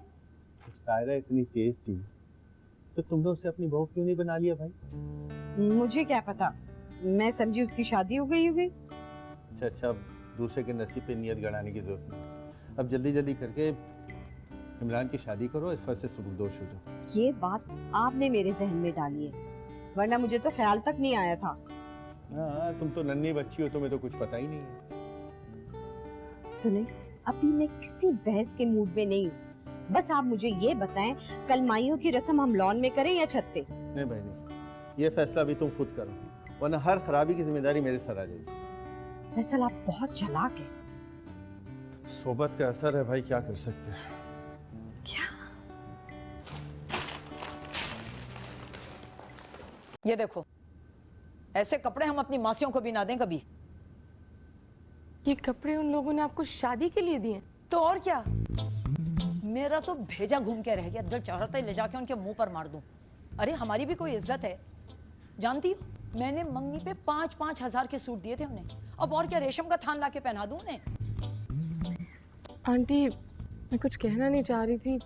सायरा इतनी तेज थी तो तुमने उसे अपनी बहू क्यों नहीं बना लिया भाई? मुझे क्या पता, मैं समझी उसकी शादी हो गई होगी। अच्छा अच्छा, अब दूसरे के नसीब पे नियत गड़ाने की जरूरत नहीं। अब जल्दी जल्दी करके इमरान की शादी करो, इस पर से सुबुकदोश हो जाओ। ये बात आपने मेरे जहन में डाली है, वरना मुझे तो ख्याल तक नहीं आया था। हाँ, तुम तो नन्ही बच्ची हो, तुम्हें तो कुछ पता ही नहीं है। सुने, अभी मैं किसी बहस के मूड में नहीं हूँ। बस आप मुझे ये बताएं, कल माइयों की रस्म हम लॉन में करें या छत पे? नहीं भाई नहीं, ये फैसला भी तुम खुद करो, वरना हर खराबी की जिम्मेदारी मेरे सर आ जाएगी। फैसल, आप बहुत चालाक हैं। सोबत का असर है भाई, क्या कर सकते हैं। क्या? ये देखो, ऐसे कपड़े हम अपनी मासियों को भी ना दें कभी। ये कपड़े उन लोगों ने आपको शादी के लिए दिए? तो और क्या, मेरा तो भेजा घूम के रह गया, दिल चाह रहा था ले जाके उनके मुंह पर मार दूं। अरे हमारी भी कोई इज्जत है, जानती हो मैंने मंगनी पे 5-5 हजार के सूट दिए थे उन्हें। अब और क्या, रेशम का थान लाके पहना दूं उन्हें? आंटी, मैं कुछ कहना नहीं चाह रही थी,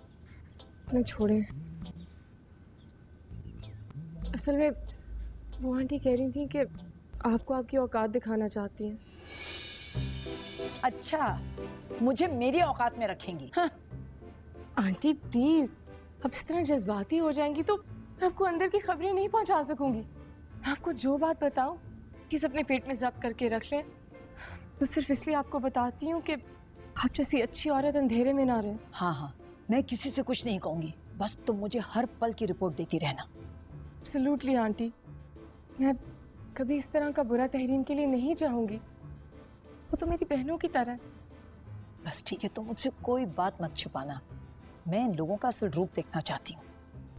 मैं छोड़े। असल में वो आंटी कह रही थी कि आपको आपकी औकात दिखाना चाहती हैं। अच्छा, मुझे मेरी औकात में रखेंगी? हाँ। आंटी प्लीज, अब इस तरह जज्बाती हो जाएंगी तो मैं आपको अंदर की खबरें नहीं पहुंचा सकूंगी। मैं आपको जो बात बताऊं कि अपने पेट में जब्त करके रख लें। तो सिर्फ इसलिए आपको बताती हूँ कि आप जैसी अच्छी औरत अंधेरे में ना रहे। हाँ हाँ, मैं किसी से कुछ नहीं कहूंगी, बस तुम मुझे हर पल की रिपोर्ट देती रहना। एब्सोल्युटली आंटी, मैं कभी इस तरह का बुरा तहरीम के लिए नहीं चाहूंगी। वो तो मेरी बहनों की तरह है। बस ठीक है, तुम मुझसे कोई बात मत छुपाना, मैं इन लोगों का असल रूप देखना चाहती हूँ।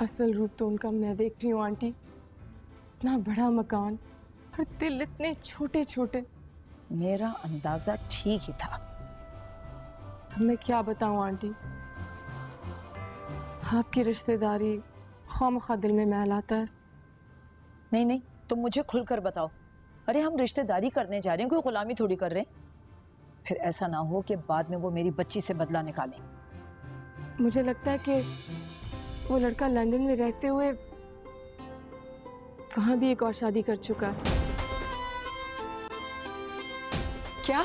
असल रूप तो उनका मैं देख रही हूँ आंटी। इतना बड़ा मकान और दिल इतने छोटे छोटे। मेरा अंदाजा ठीक ही था। अब मैं क्या बताऊँ आंटी, आपकी रिश्तेदारी खामखा दिल में मैल आता है। नहीं नहीं, तुम मुझे खुलकर बताओ। अरे हम रिश्तेदारी करने जा रहे हैं, कोई गुलामी थोड़ी कर रहे हैं। फिर ऐसा ना हो कि बाद में वो मेरी बच्ची से बदला निकाले। मुझे लगता है कि वो लड़का लंदन में रहते हुए वहां भी एक और शादी कर चुका है। क्या?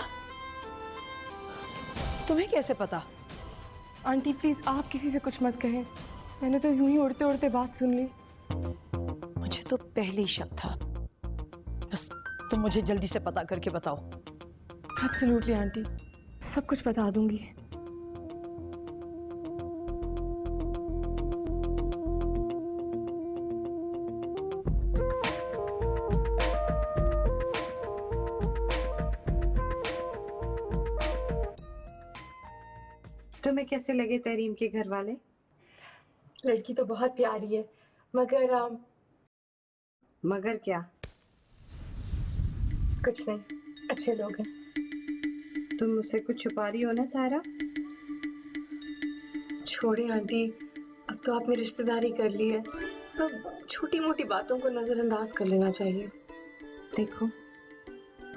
तुम्हें कैसे पता? आंटी प्लीज, आप किसी से कुछ मत कहें। मैंने तो यूं ही उड़ते उड़ते बात सुन ली। मुझे तो पहले ही शक था, बस तुम मुझे जल्दी से पता करके बताओ। एब्सोल्युटली आंटी, सब कुछ बता दूंगी। तुम्हें कैसे लगे तहरीम के घर वाले? लड़की तो बहुत प्यारी है, मगर मगर क्या? कुछ नहीं, अच्छे लोग हैं। तुम मुझसे कुछ छुपा रही हो ना सारा? छोड़े आंटी, अब तो आपने रिश्तेदारी कर ली है, तो छोटी मोटी बातों को नजरअंदाज कर लेना चाहिए। देखो,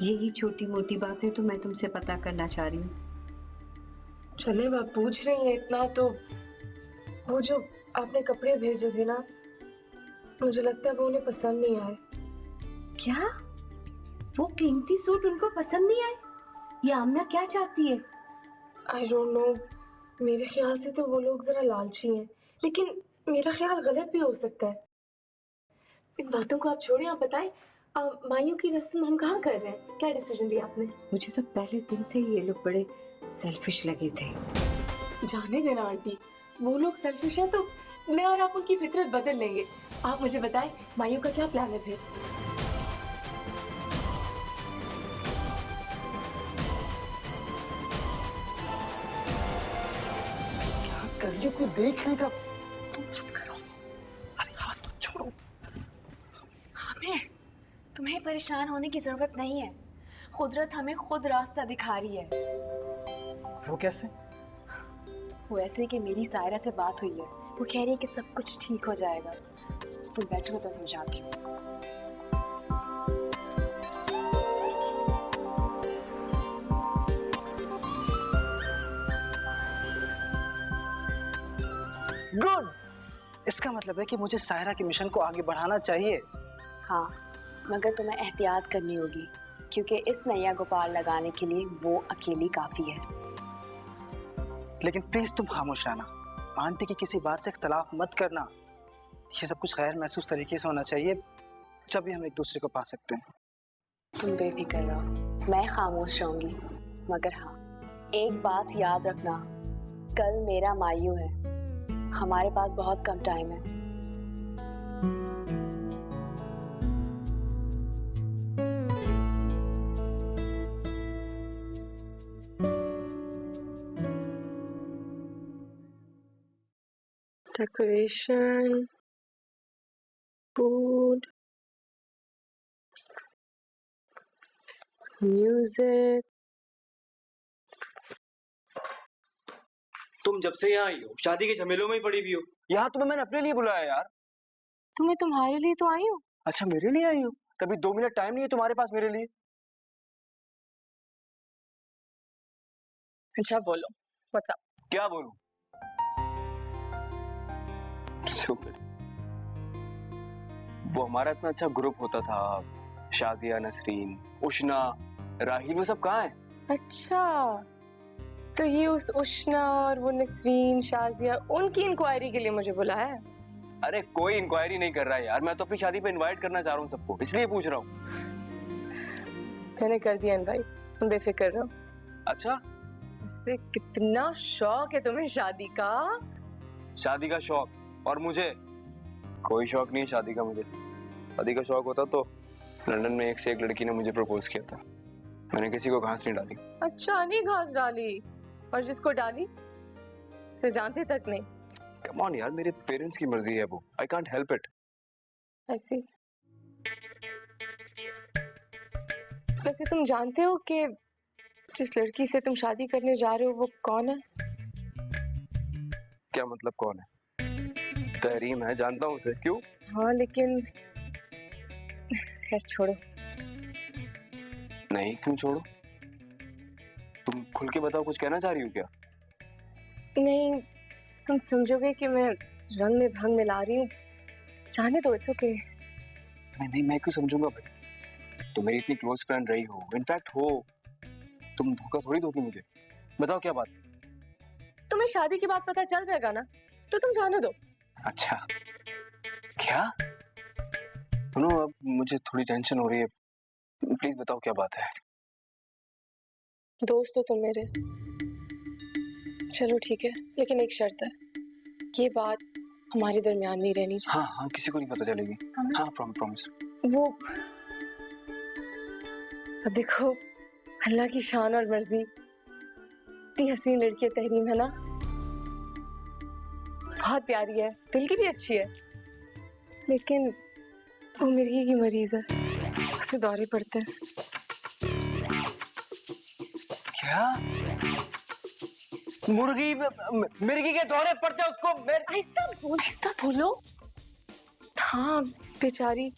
यही छोटी मोटी बातें तो मैं तुमसे पता करना चाह रही हूँ। चले, आप पूछ रही हैं इतना तो वो जो आपने कपड़े भेजे थे ना, मुझे लगता है वो उन्हें पसंद नहीं आए। क्या? वो कीमती सूट उनको पसंद नहीं आए? ये आमना क्या चाहती है? आई डोंट नो, मेरे ख्याल से तो वो लोग जरा लालची हैं, लेकिन मेरा ख्याल गलत भी हो सकता है। इन बातों को आप छोड़िए, आप बताएं, माइयों की रस्म हम कहाँ कर रहे हैं? क्या डिसीजन लिया आपने? मुझे तो पहले दिन से ये लोग बड़े सेल्फिश लगे थे। जाने देना आंटी, वो लोग सेल्फिश हैं तो मैं और आप उनकी फितरत बदल लेंगे। आप मुझे बताएं, माइयों का क्या प्लान है फिर? करियो को देख लेगा। तुम चुप करो। अरे हाथ तो छोड़ो। आमिर, तुम्हें परेशान होने की जरूरत नहीं है, कुदरत हमें खुद रास्ता दिखा रही है। वो कैसे? वो ऐसे कि मेरी सायरा से बात हुई है, वो कह रही है कि सब कुछ ठीक हो जाएगा। तुम बैठो तो समझाती हूँ। गुड, इसका मतलब है कि मुझे सायरा के मिशन को आगे बढ़ाना चाहिए। हाँ, मगर तुम्हें एहतियात करनी होगी, क्योंकि इस नैया को पार लगाने के लिए वो अकेली काफी है। लेकिन प्लीज तुम खामोश रहना, आंटी की किसी बात से इख्तलाफ मत करना। ये सब कुछ गैर महसूस तरीके से होना चाहिए, जब भी हम एक दूसरे को पा सकते हैं। तुम बेफिक्र रहो, मैं खामोश रहूंगी। मगर हाँ, एक बात याद रखना, कल मेरा मायू है, हमारे पास बहुत कम टाइम है। Decoration, food, music. तुम जब से यहाँ आई हो शादी के झमेलों में ही पड़ी हुई हो। यहाँ तुम्हें मैंने अपने लिए बुलाया यार। तुम्हें तुम्हारे लिए तो आई हूँ। अच्छा मेरे लिए आई हो? कभी 2 मिनट टाइम नहीं है तुम्हारे पास मेरे लिए? अच्छा बोलो, व्हाट्स अप? क्या बोलूं? वो हमारा इतना अच्छा ग्रुप होता था, शाजिया, नसरीन, उष्णा, राही, वो सब कहाँ है? अच्छा, तो ये उस उष्णा और वो नसरीन, शाजिया, उनकी इंक्वायरी के लिए मुझे बुलाया है? अरे कोई इंक्वायरी नहीं कर रहा है यार, मैं तो अपनी शादी पे इनवाइट करना चाह रहा हूँ सबको, इसलिए पूछ रहा हूँ। मैंने कर दिया इनवाइट, तुम बेफिक्र रहो। अच्छा, इससे कितना शौक है तुम्हें शादी का? शादी का शौक? और मुझे कोई शौक नहीं है शादी का। मुझे शादी का शौक होता तो लंदन में एक से एक लड़की ने मुझे प्रपोज किया था। मैंने किसी को घास नहीं डाली। अच्छा, नहीं घास डाली, और जिसको डाली उसे जानते तक नहीं। कम ऑन यार, मेरे पेरेंट्स की मर्जी है वो, आई कांट हेल्प इट। ऐसी वैसे तुम जानते हो कि जिस लड़की से तुम शादी करने जा रहे हो वो कौन है? क्या मतलब कौन है? तहरीम है, जानता हूँ उसे। क्यों? हाँ लेकिन खैर छोड़ो। नहीं क्यों छोड़ो? तुम खुल के बताओ, कुछ कहना चाह रही हो क्या? नहीं, तुम समझोगे कि मैं रंग में भंग मिला रही हूँ, जाने दो, इट्स ओके। नहीं नहीं, मैं क्यों समझूंगा भाई, तुम मेरी इतनी क्लोज फ्रेंड रही हो, इनफैक्ट हो, तुम धोखा थोड़ी दोगी मुझे। बताओ क्या बात? तुम्हें शादी की बात पता चल जाएगा ना, तो तुम जाने दो। अच्छा क्या? सुनो, अब मुझे थोड़ी टेंशन हो रही है, प्लीज बताओ क्या बात है। दोस्त हो तुम मेरे, चलो ठीक है, लेकिन एक शर्त है, ये बात हमारे दरमियान नहीं रहनी चाहिए। हाँ हाँ, किसी को नहीं पता चलेगी। हाँ प्रॉमिस। वो अब देखो, अल्लाह की शान और मर्जी, इतनी हसीन लड़की है तहरीम, है ना, बहुत प्यारी है, दिल की भी अच्छी है, लेकिन वो मिर्गी की मरीज है, उसे दौरे पड़ते हैं। क्या? मिर्गी के दौरे पड़ते हैं उसको? आहिस्ता बोलो। हाँ बेचारी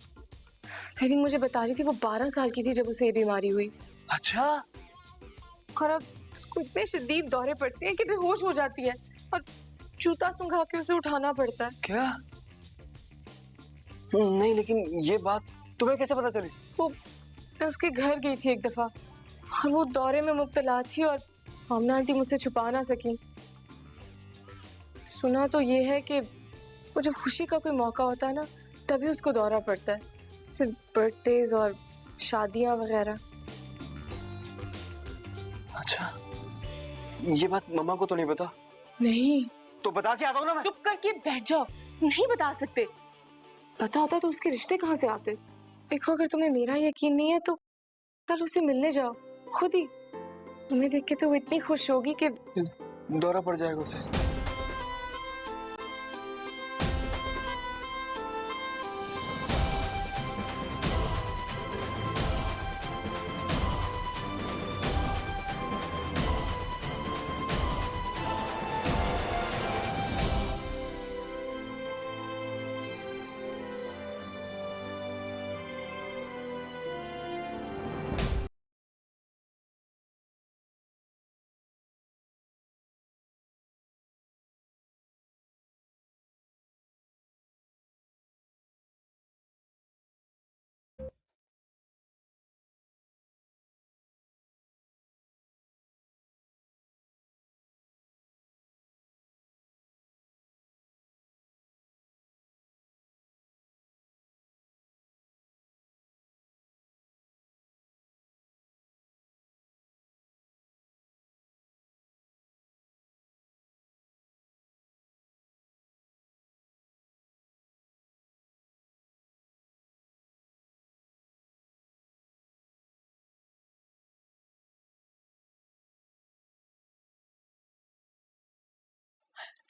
तहरीम मुझे बता रही थी, वो 12 साल की थी जब उसे ये बीमारी हुई। अच्छा। और अब उसको इतने शदीद दौरे पड़ते हैं कि बेहोश हो जाती है और जूता सुंघा के उसे उठाना पड़ता है। क्या? नहीं, लेकिन ये बात तुम्हें कैसे पता चली? वो मैं उसके घर गई थी एक दफा और वो दौरे में मुब्तला थी और आमना आंटी मुझसे छुपा ना सकी। सुना तो ये है कि वो जब खुशी का कोई मौका होता है ना, तभी उसको दौरा पड़ता है, सिर्फ बर्थडेज और शादियां वगैरह। अच्छा, ये बात मम्मा को तो नहीं पता? नहीं। तो बता के आता हूँ ना मैं। चुप करके बैठ जाओ, नहीं बता सकते। पता होता तो उसके रिश्ते कहाँ से आते। देखो, अगर तुम्हें मेरा यकीन नहीं है तो कल उसे मिलने जाओ खुद ही, तुम्हें देख के तो वो इतनी खुश होगी कि दौरा पड़ जाएगा उसे।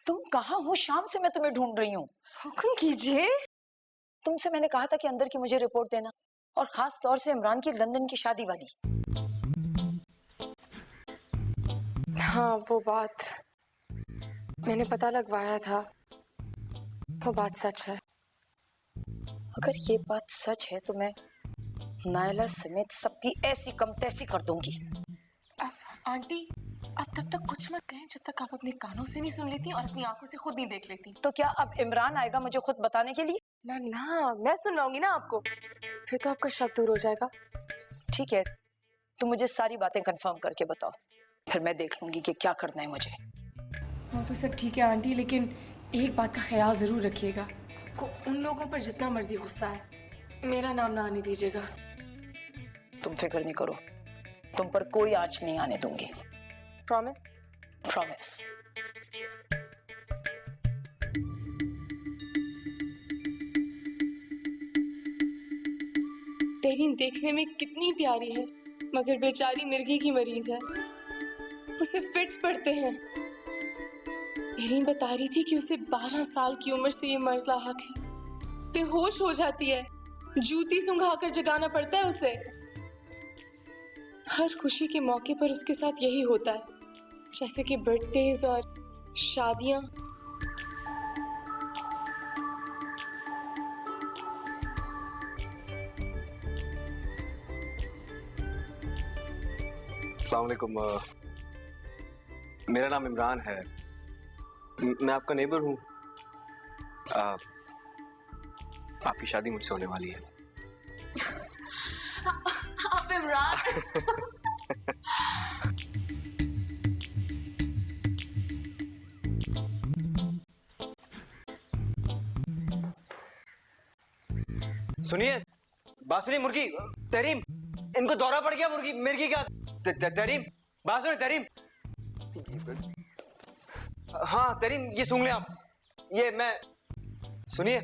तुम कहाँ हो? शाम से मैं तुम्हें ढूंढ रही हूँ। हुक्म कीजिए। तुमसे मैंने कहा था कि अंदर की मुझे रिपोर्ट देना, और खास तौर से इमरान की लंदन की शादी वाली। हाँ, वो बात मैंने पता लगवाया था, वो बात सच है। अगर ये बात सच है तो मैं नायला समेत सबकी ऐसी कम तैसी कर दूंगी। आंटी, अब तब तक कुछ मत कहें जब तक आप अपने कानों से नहीं सुन लेती और अपनी आंखों से खुद नहीं देख लेती। तो क्या अब इमरान आएगा मुझे खुद बताने के लिए? ना ना, मैं सुनाऊंगी ना आपको, फिर तो आपका शक दूर हो जाएगा। ठीक है, तुम मुझे सारी बातें कंफर्म करके बताओ, फिर मैं देख लूंगी कि क्या करना है मुझे। वो तो सब ठीक है आंटी, लेकिन एक बात का ख्याल जरूर रखिएगा, आपको उन लोगों पर जितना मर्जी गुस्सा है, मेरा नाम ना आने दीजिएगा। तुम फिक्र नहीं करो, तुम पर कोई आंच नहीं आने दूंगी। प्रॉमिस? प्रॉमिस। तेरीन देखने में कितनी प्यारी है, मगर बेचारी मिर्गी की मरीज है, उसे फिट्स पड़ते हैं। तेरीन बता रही थी कि उसे 12 साल की उम्र से ये मर्ज लाहक है, बेहोश हो जाती है, जूती सुंघाकर जगाना पड़ता है उसे। हर खुशी के मौके पर उसके साथ यही होता है, जैसे कि बर्थडेज और शादियां। अस्सलाम वालेकुम। मेरा नाम इमरान है, मैं आपका नेबर हूँ। आपकी शादी मुझसे होने वाली है। आप इमरान? सुनिए, बात सुनिए। मुर्गी तहरीम, इनको दौरा पड़ गया मुर्गी का। तहरीम, बात सुनिए तहरीम। हाँ तहरीम, ये सुन ले आप, ये मैं, सुनिए।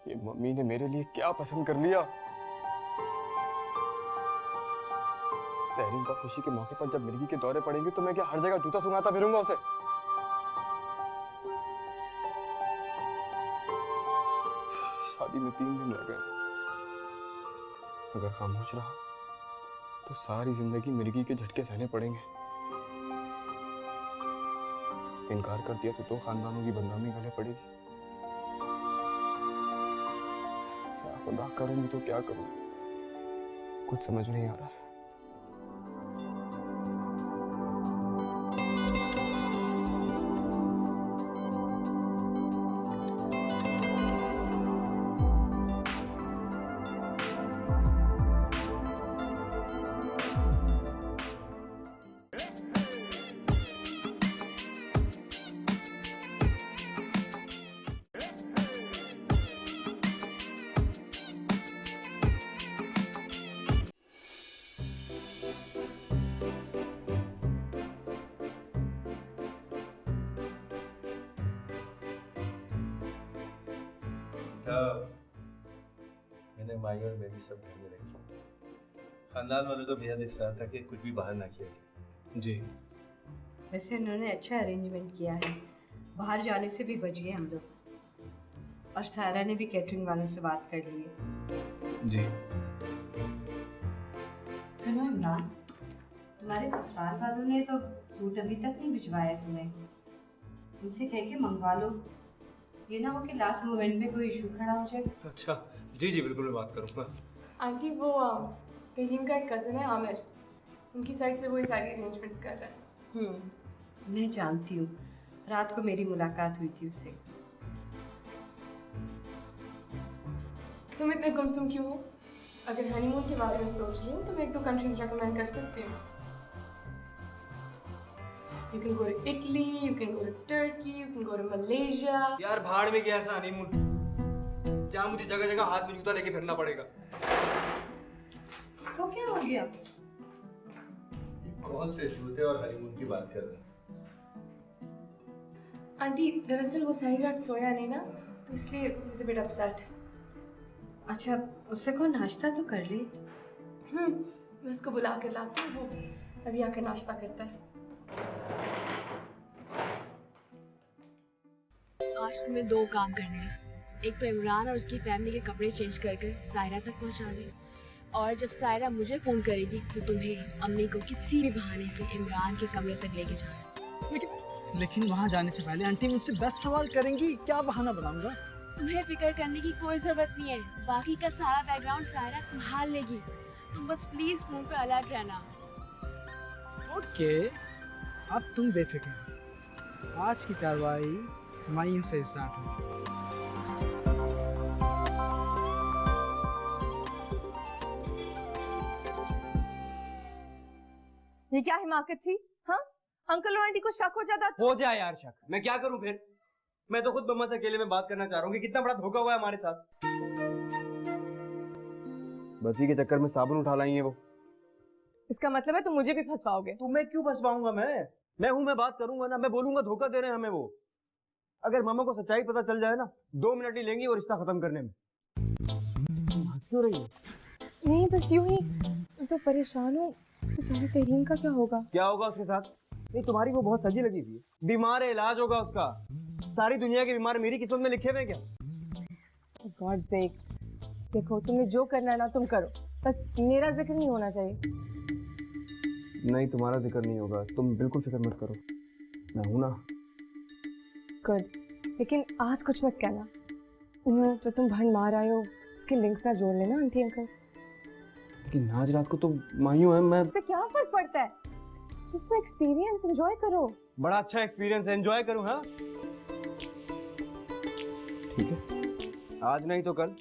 ये मम्मी ने मेरे लिए क्या पसंद कर लिया। तहरीम का खुशी के मौके पर जब मिर्गी के दौरे पड़ेंगे तो मैं क्या हर जगह जूता सुंघाता फिरूंगा उसे? शादी में 3 दिन रह गए, अगर खामोश रहा तो सारी जिंदगी मिर्गी के झटके सहने पड़ेंगे। इनकार कर दिया तो 2 खानदानों की बदनामी गले पड़ेगी। खुदा करूंगी तो क्या करूं, कुछ समझ नहीं आ रहा है। मैंने माई और बेबी सब घर में रखी। खानदान वालों का बेहद इसरार था कि कुछ भी बाहर ना किया जाए। जी, वैसे उन्होंने अच्छा अरेंजमेंट किया है, बाहर जाने से भी बच गए हम लोग, और सारा ने भी कैटरिंग वालों से बात कर ली है। जी। सुनो इमरान, तुम्हारे ससुराल वालों ने तो सूट अभी तक नहीं भिजवाया तुम्हें, उनसे कह के मंगवा लो, ये ना हो कि लास्ट मोमेंट में कोई इशू खड़ा हो जाए। अच्छा, जी जी बिल्कुल, मैं बात करूँगा। आंटी, वो तहरीम का एक कज़न है आमिर, उनकी साइड से वो ये सारी अरेंजमेंट्स कर रहा है। मैं जानती हूँ, रात को मेरी मुलाकात हुई थी उससे। तुम इतने गुमसुम क्यों हो? अगर हनीमून के बारे में सोच रही हूँ तो मैं 1-2 कंट्रीज रेकमेंड कर सकती हूँ। You can go to Italy, you can go to Turkey, you can go to Malaysia. यार भाड़ में गया ऐसा हनीमून जहाँ मुझे जगह जगह हाथ में जूता लेके फिरना पड़ेगा। इसको क्या हो गया? कौन से जूते और हनीमून की बात कर रहे हैं? आंटी दरअसल वो सारी रात सोया नहीं ना, तो इसलिए इज अ बिट अपसेट। अच्छा, उससे को नाश्ता तो कर ले। मैं उसको बुला कर लाती हूँ, वो अभी आकर नाश्ता करता है। आज तुम्हें दो काम करने हैं। एक तो इमरान और उसकी फैमिली के कपड़े चेंज कर कर सायरा तक पहुंचाने, और जब सायरा मुझे फोन करेगी तो तुम्हें अम्मी को किसी भी बहाने से इमरान के कमरे तक लेके जाना। लेकिन वहाँ जाने से पहले आंटी मुझसे 10 सवाल करेंगी, क्या बहाना बनाऊंगा? तुम्हें फिक्र करने की कोई जरूरत नहीं है, बाकी का सारा बैकग्राउंड सायरा संभाल लेगी। तुम बस प्लीज फोन पे अलर्ट रहना। ओके, अब तुम बेफिक्र हो। आज की कार्रवाई मायूं से स्टार्ट हो। ये क्या हिमाकत थी? हाँ, अंकल और आंटी को शक हो जाता हो जाए यार शक, मैं क्या करूं फिर? मैं तो खुद मम्मा से अकेले में बात करना चाह रहा हूँ कि कितना बड़ा धोखा हुआ है हमारे साथ। बर्फी के चक्कर में साबुन उठा लाई है वो। इसका मतलब है तुम मुझे भी फंसवाओगे? तुम्हें क्यों फंसवाऊंगा मैं हूं, मैं बात करूंगा ना, मैं बोलूंगा धोखा दे रहे हैं हमें वो। अगर मम्मा को सच्चाई पता चल जाए ना, 2 मिनट ही लेंगी वो रिश्ता खत्म करने में। हंस क्यों रही है? नहीं, बस यूं ही। मैं तो परेशान हूँ, उस बेचारी तहरीन का क्या होगा? क्या होगा उसके साथ? नहीं, तुम्हारी वो बहुत सजी लगी थी, बीमार है, इलाज होगा उसका। सारी दुनिया के बीमार मेरी किस्मत में लिखे हुए क्या? गॉड सेक, देखो तुम्हें जो करना है ना तुम करो, बस मेरा जिक्र नहीं होना चाहिए। नहीं, तुम्हारा जिक्र नहीं होगा, तुम बिल्कुल फिक्र मत करो, मैं हूं ना। गुड, लेकिन आज कुछ मत कहना। जो तुम भंड मार आए हो उसके लिंक्स ना जोड़ लेना आंटी अंकल। लेकिन आज रात को तो मायूं है, मैं। इससे क्या फर्क पड़ता है? जस्ट एक्सपीरियंस एंजॉय करो। बड़ा अच्छा एक्सपीरियंस है, एंजॉय करूं। हाँ ठीक है, आज नहीं तो कल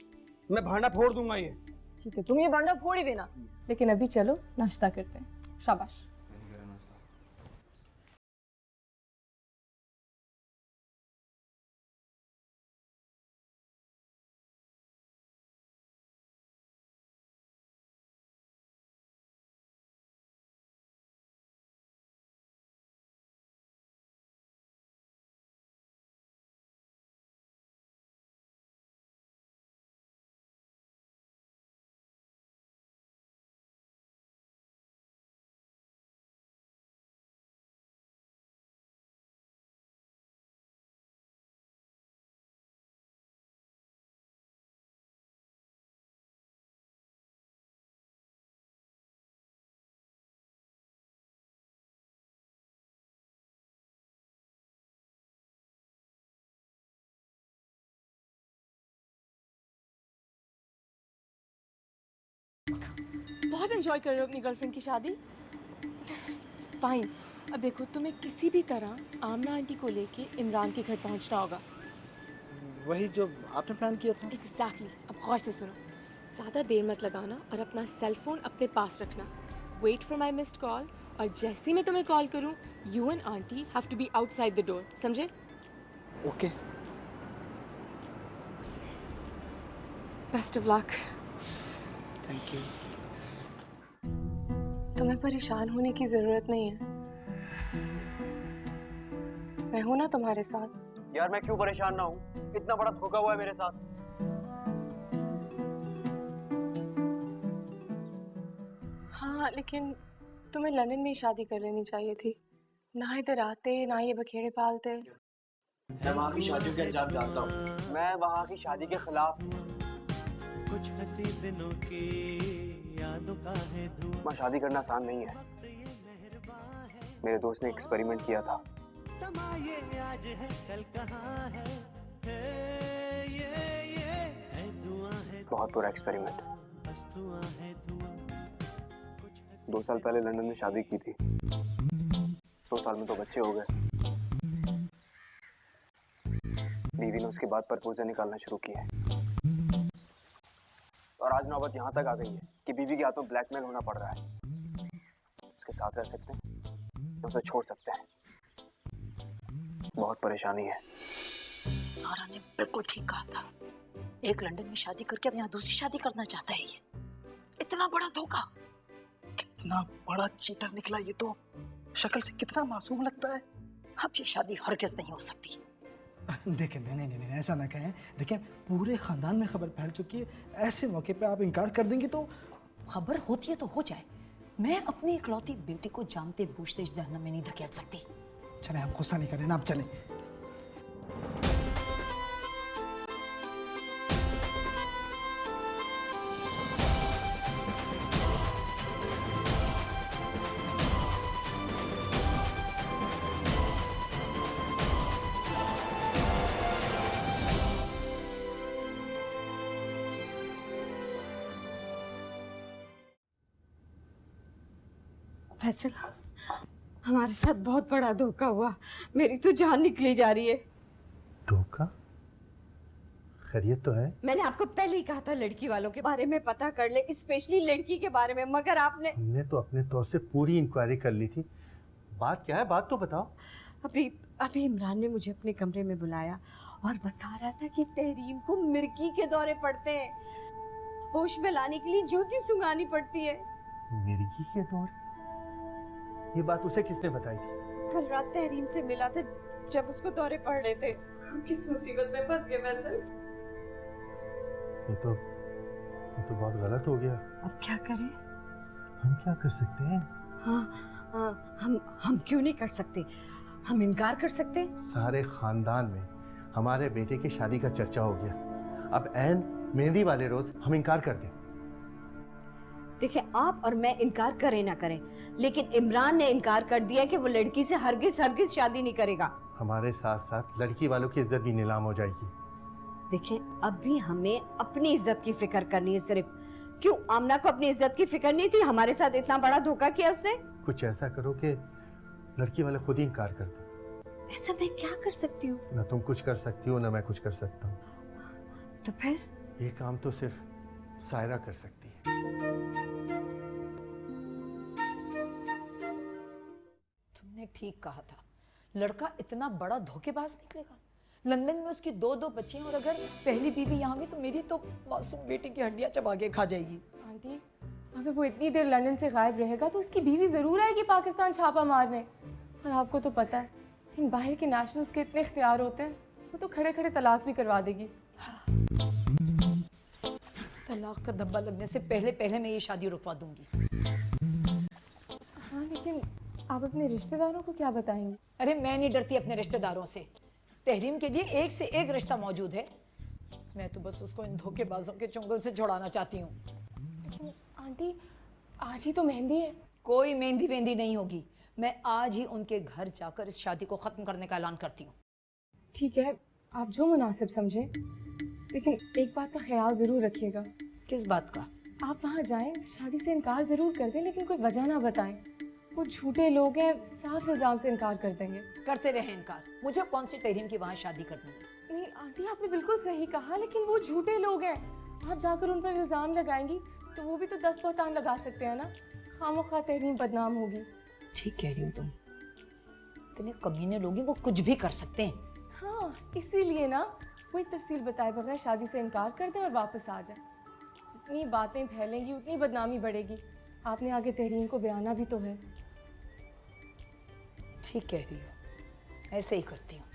मैं भांडा फोड़ दूंगा ये। ठीक है, तुम ये भांडा फोड़ ही देना, लेकिन अभी चलो नाश्ता करते हैं। शाबाश। बहुत एंजॉय कर रहे हो अपनी गर्लफ्रेंड की शादी। फाइन, अब देखो तुम्हें किसी भी तरह आमना आंटी को लेके इमरान के घर पहुंचना होगा। वही जो आपने प्लान किया था। एग्जैक्टली। अब गौर से सुनो, ज़्यादा देर मत लगाना और अपना सेल फोन अपने पास रखना। Wait for my missed call, और जैसे ही मैं तुम्हें कॉल करूं, you and aunty have to be outside the door, समझे? Okay. Best of luck. Thank you. तुम्हें परेशान होने की जरूरत नहीं है, मैं हूं ना तुम्हारे साथ। यार मैं क्यों परेशान ना हूँ? इतना बड़ा धोखा हुआ है मेरे साथ। हाँ, लेकिन तुम्हें लंदन में ही शादी कर लेनी चाहिए थी, ना इधर आते ना ये बखेड़े पालते। मैं वहाँ की शादियों के अंजाम जानता हूँ। मैं वहाँ की शादी के खिलाफ। कुछ हंसी दिनों की यादों का है धूप। मैं शादी करना आसान नहीं है। मेरे दोस्त ने एक्सपेरिमेंट किया था। समा ये आज है कल कहाँ है, ये है धुआं है। बहुत बुरा एक्सपेरिमेंट। बस धुआं है धुआं। 2 साल पहले लंदन में शादी की थी, 2 साल में तो बच्चे हो गए। बीवी ने उसके बाद प्रपोजल निकालना शुरू किया, और आज नौबत यहाँ तक आ गई है कि बीवी के हाथों ब्लैकमेल होना पड़ रहा है। उसके साथ रह सकते हैं, उसे छोड़ सकते हैं। बहुत परेशानी है। सारा ने बिल्कुल ठीक कहा था। एक लंदन में शादी करके अब यहाँ दूसरी शादी करना चाहता है ये। इतना बड़ा धोखा। कितना बड़ा चीटर निकला ये तो। शक्ल से कितना मासूम लगता है। अब ये शादी हरगिज नहीं हो सकती। देखें, नहीं नहीं नहीं, ऐसा ना कहें। देखें, पूरे खानदान में खबर फैल चुकी है। ऐसे मौके पे आप इनकार कर देंगे तो खबर होती है तो हो जाए। मैं अपनी इकलौती बेटी को जानते बूझते इस जहन्नम में नहीं धकेल सकती। चले, आप गुस्सा नहीं करें ना, आप चलें। फैसल, हमारे साथ बहुत बड़ा धोखा हुआ। मेरी तो जान निकली जा रही है। धोखा? खैरियत तो है? मैंने आपको पहले ही कहा था लड़की वालों के बारे में पता कर ले, स्पेशली लड़की के बारे में, मगर आपने। हमने तो अपने तौर से पूरी इंक्वायरी कर ली थी। बात क्या है, बात तो बताओ। अभी इमरान ने मुझे अपने कमरे में बुलाया और बता रहा था कि तहरीम को मिर्गी के दौरे पड़ते हैं। होश में लाने के लिए जूती सुंघानी पड़ती है। मिर्गी के दौरे? ये बात उसे किसने बताई थी? कल रात तहरीम से मिला था जब उसको दौरे पड़ रहे थे। हम किस मुसीबत में फंस गए फैसल। ये तो बहुत गलत हो गया। अब क्या करें? हम क्या कर सकते हैं? हाँ, हम क्यों नहीं कर सकते? हम इनकार कर सकते हैं? सारे खानदान में हमारे बेटे की शादी का चर्चा हो गया। अब ऐन मेहंदी वाले रोज हम इनकार कर दें? देखिए, आप और मैं इनकार करें ना करें, लेकिन इमरान ने इनकार कर दिया कि वो लड़की से हरगिज शादी नहीं करेगा। हमारे साथ साथ लड़की वालों की इज्जत भी नीलाम हो जाएगी। देखिए, अभी हमें अपनी इज्जत की फिक्र करनी है सिर्फ। क्यों आमना को अपनी इज्जत की फिक्र नहीं थी? हमारे साथ इतना बड़ा धोखा किया उसने। कुछ ऐसा करो कि लड़की वाले खुद ही इनकार कर दे। ऐसा मैं क्या कर सकती हूँ? ना तुम कुछ कर सकती हो, ना मैं कुछ कर सकता हूँ। तो फिर? ये काम तो सिर्फ सायरा कर सकती है। तुमने ठीक कहा था, लड़का इतना बड़ा धोखेबाज निकलेगा। लंदन में उसकी दो बच्चे हैं और अगर पहली बीवी यहाँ गई तो मेरी तो मासूम बेटी की हड्डियां चबा के खा जाएगी। आंटी, अगर वो इतनी देर लंदन से गायब रहेगा तो उसकी बीवी जरूर आएगी पाकिस्तान छापा मारने। और आपको तो पता है, इन बाहर के नेशनल्स के इतने इख्तियार होते हैं, वो तो खड़े खड़े तलाक भी करवा देगी। तलाक का धब्बा लगने से पहले मैं ये शादी रुकवा दूंगी। हाँ, लेकिन आप अपने रिश्तेदारों को क्या बताएंगी? अरे मैं नहीं डरती अपने रिश्तेदारों से। तहरीम के लिए एक से एक रिश्ता मौजूद है। मैं तो बस उसको इन धोखेबाजों के चुंगल से छुड़ाना चाहती हूँ। लेकिन आंटी, आज ही तो मेहंदी है। कोई मेहंदी वेंदी नहीं होगी। मैं आज ही उनके घर जाकर इस शादी को खत्म करने का ऐलान करती हूँ। ठीक है, आप जो मुनासिब समझे, लेकिन एक बात का ख्याल जरूर रखिएगा। किस बात का? आप वहाँ जाएं, शादी से इनकार जरूर कर दें, लेकिन कोई वजह ना बताएं। वो झूठे लोग हैं, साफ इल्जाम से इनकार कर देंगे। करते रहे इनकार, मुझे कौन सी तहरीम की वहाँ शादी करनी है। नहीं आंटी, आपने बिल्कुल सही कहा, लेकिन वो झूठे लोग हैं। आप जाकर उन पर इल्जाम लगाएंगी तो वो भी तो 10 बहतान लगा सकते हैं ना। खामोखा तहरीम बदनाम होगी। ठीक कह रही हो तुम। इतने कमीने लोग हैं, वो कुछ भी कर सकते हैं। हाँ, इसीलिए ना कोई तफसील बताए बगैर शादी से इनकार कर दें और वापस आ जाए। जितनी बातें फैलेंगी उतनी बदनामी बढ़ेगी। आपने आगे तहरीम को बयाना भी तो है। ठीक कह रही हो, ऐसे ही करती हूँ।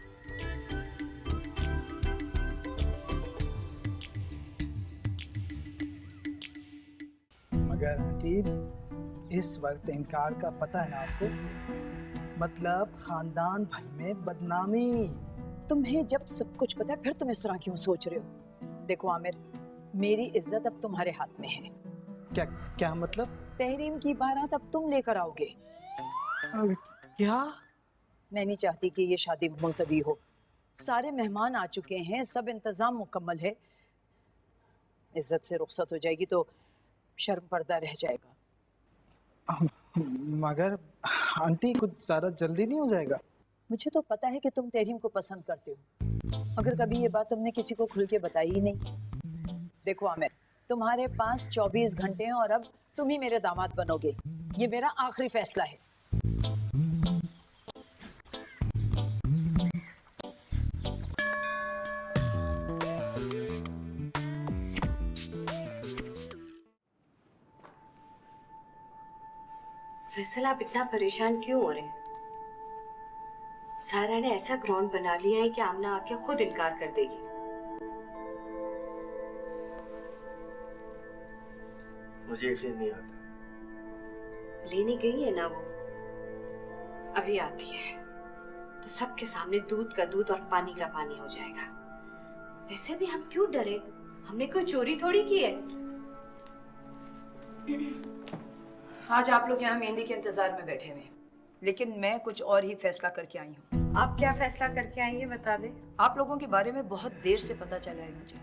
मगर आंटी, इस वक्त इनकार का पता है ना आपको? मतलब खानदान भर में बदनामी। तुम्हें जब सब कुछ पता है फिर तुम इस तरह क्यों सोच रहे हो? देखो आमिर, मेरी इज्जत अब तुम्हारे हाथ में है। क्या मतलब? तहरीम की बारात अब तुम लेकर आओगे। क्या? मैं नहीं चाहती कि ये शादी मुलतवी हो। सारे मेहमान आ चुके हैं, सब इंतजाम मुकम्मल है। इज्जत से रुखसत हो जाएगी तो शर्म पर्दा रह जाएगा। मगर आंटी, कुछ ज़्यादा जल्दी नहीं हो जाएगा? मुझे तो पता है कि तुम तहरीम को पसंद करते हो, मगर कभी ये बात तुमने किसी को खुल के बताई ही नहीं। देखो आमिर, तुम्हारे पास 24 घंटे हैं और अब तुम ही मेरे दामाद बनोगे। ये मेरा आखिरी फैसला है। फैसल आप इतना परेशान क्यों हो रहे हैं? सारा ने ऐसा ग्राउंड बना लिया है कि आमना आके खुद इनकार कर देगी। मुझे यकीन नहीं आता। लेने गई है ना वो, अभी आती है तो सबके सामने दूध का दूध और पानी का पानी हो जाएगा। वैसे भी हम क्यों डरे, हमने कोई चोरी थोड़ी की है। आज आप लोग यहाँ मेहंदी के इंतजार में बैठे हुए, लेकिन मैं कुछ और ही फैसला करके आई हूँ। आप क्या फैसला करके आई हैं बता दे। आप लोगों के बारे में बहुत देर से पता चला है मुझे।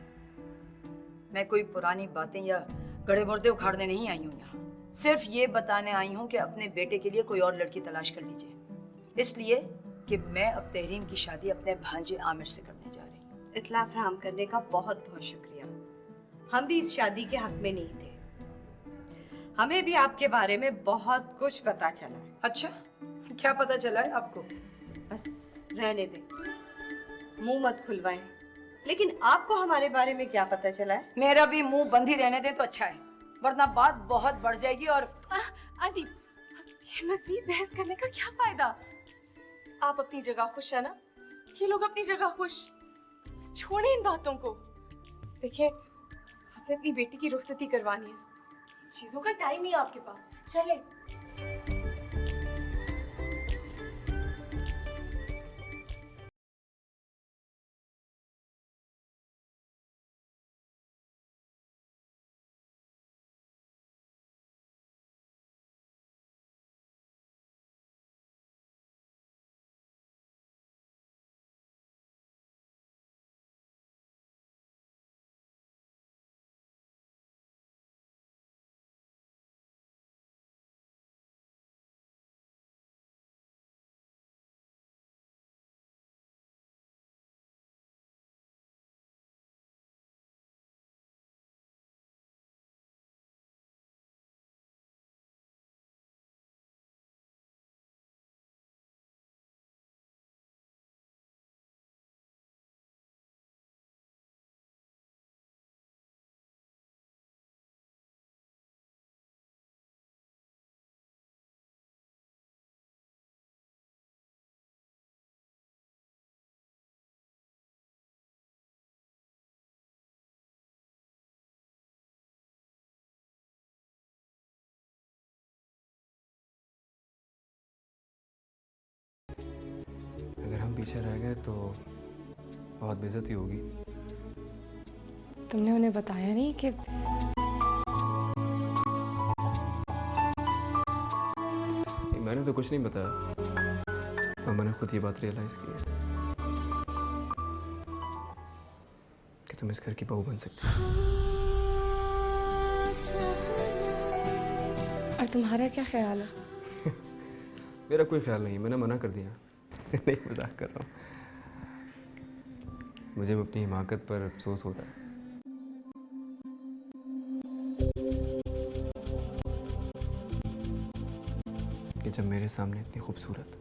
मैं कोई पुरानी बातें या गड़े मुर्दे उखाड़ने नहीं आई हूँ यहाँ, सिर्फ ये बताने आई हूँ कि अपने बेटे के लिए कोई और लड़की तलाश कर लीजिए, इसलिए कि मैं अब तहरीम की शादी अपने भांजे आमिर से करने जा रही हूँ। इत्तला फराहम करने का बहुत बहुत शुक्रिया। हम भी इस शादी के हक में नहीं थे, हमें भी आपके बारे में बहुत कुछ पता चला है। अच्छा, क्या पता चला है आपको? बस रहने दे, मुंह मत खुलवाएं। लेकिन आपको हमारे बारे में क्या पता चला है? मेरा भी मुंह बंद ही रहने दे तो अच्छा है, वरना बात बहुत बढ़ जाएगी। और आंटी, ये मज़ीद बहस करने का क्या फायदा? आप अपनी जगह खुश है ना, ये लोग अपनी जगह खुश। बस छोड़े इन बातों को। देखिए, आपने अपनी बेटी की रुखसती करवानी है, चीजों का टाइम नहीं है आपके पास। चले। अगर हम पीछे रह गए तो बहुत बेइज्जती होगी। तुमने उन्हें बताया नहीं कि मैंने तो कुछ नहीं बताया, मम्मा ने खुद ये बात रियलाइज की है कि तुम इस घर की बहू बन सकती हो। और तुम्हारा क्या ख्याल है? मेरा कोई ख्याल नहीं, मैंने मना कर दिया। नहीं, मजाक कर रहा हूँ। मुझे अपनी हिमाकत पर अफसोस होता है। कि जब मेरे सामने इतनी खूबसूरत,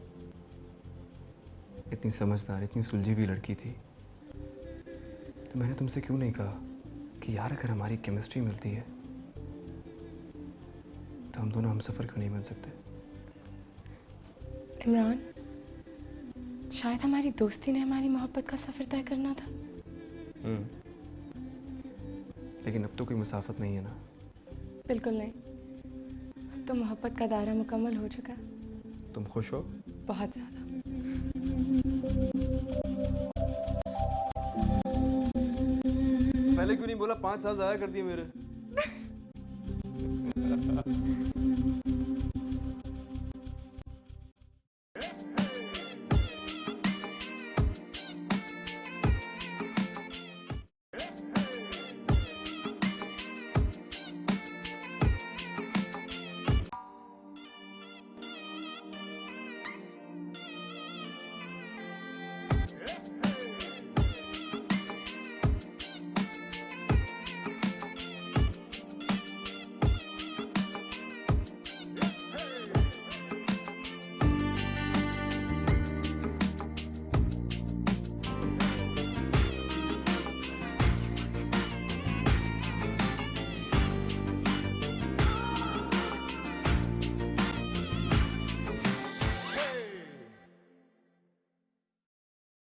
इतनी समझदार, इतनी सुलझी हुई लड़की थी, तो मैंने तुमसे क्यों नहीं कहा कि यार अगर हमारी केमिस्ट्री मिलती है तो हम दोनों हमसफर क्यों नहीं बन सकते? इमरान, शायद हमारी दोस्ती ने हमारी मोहब्बत का सफर तय करना था। लेकिन अब तो कोई मुसाफत नहीं है ना। बिल्कुल नहीं, अब तो मोहब्बत का दायरा मुकम्मल हो चुका है। तुम खुश हो? बहुत ज्यादा। पहले क्यों नहीं बोला? 5 साल ज़ाया कर दिए मेरे।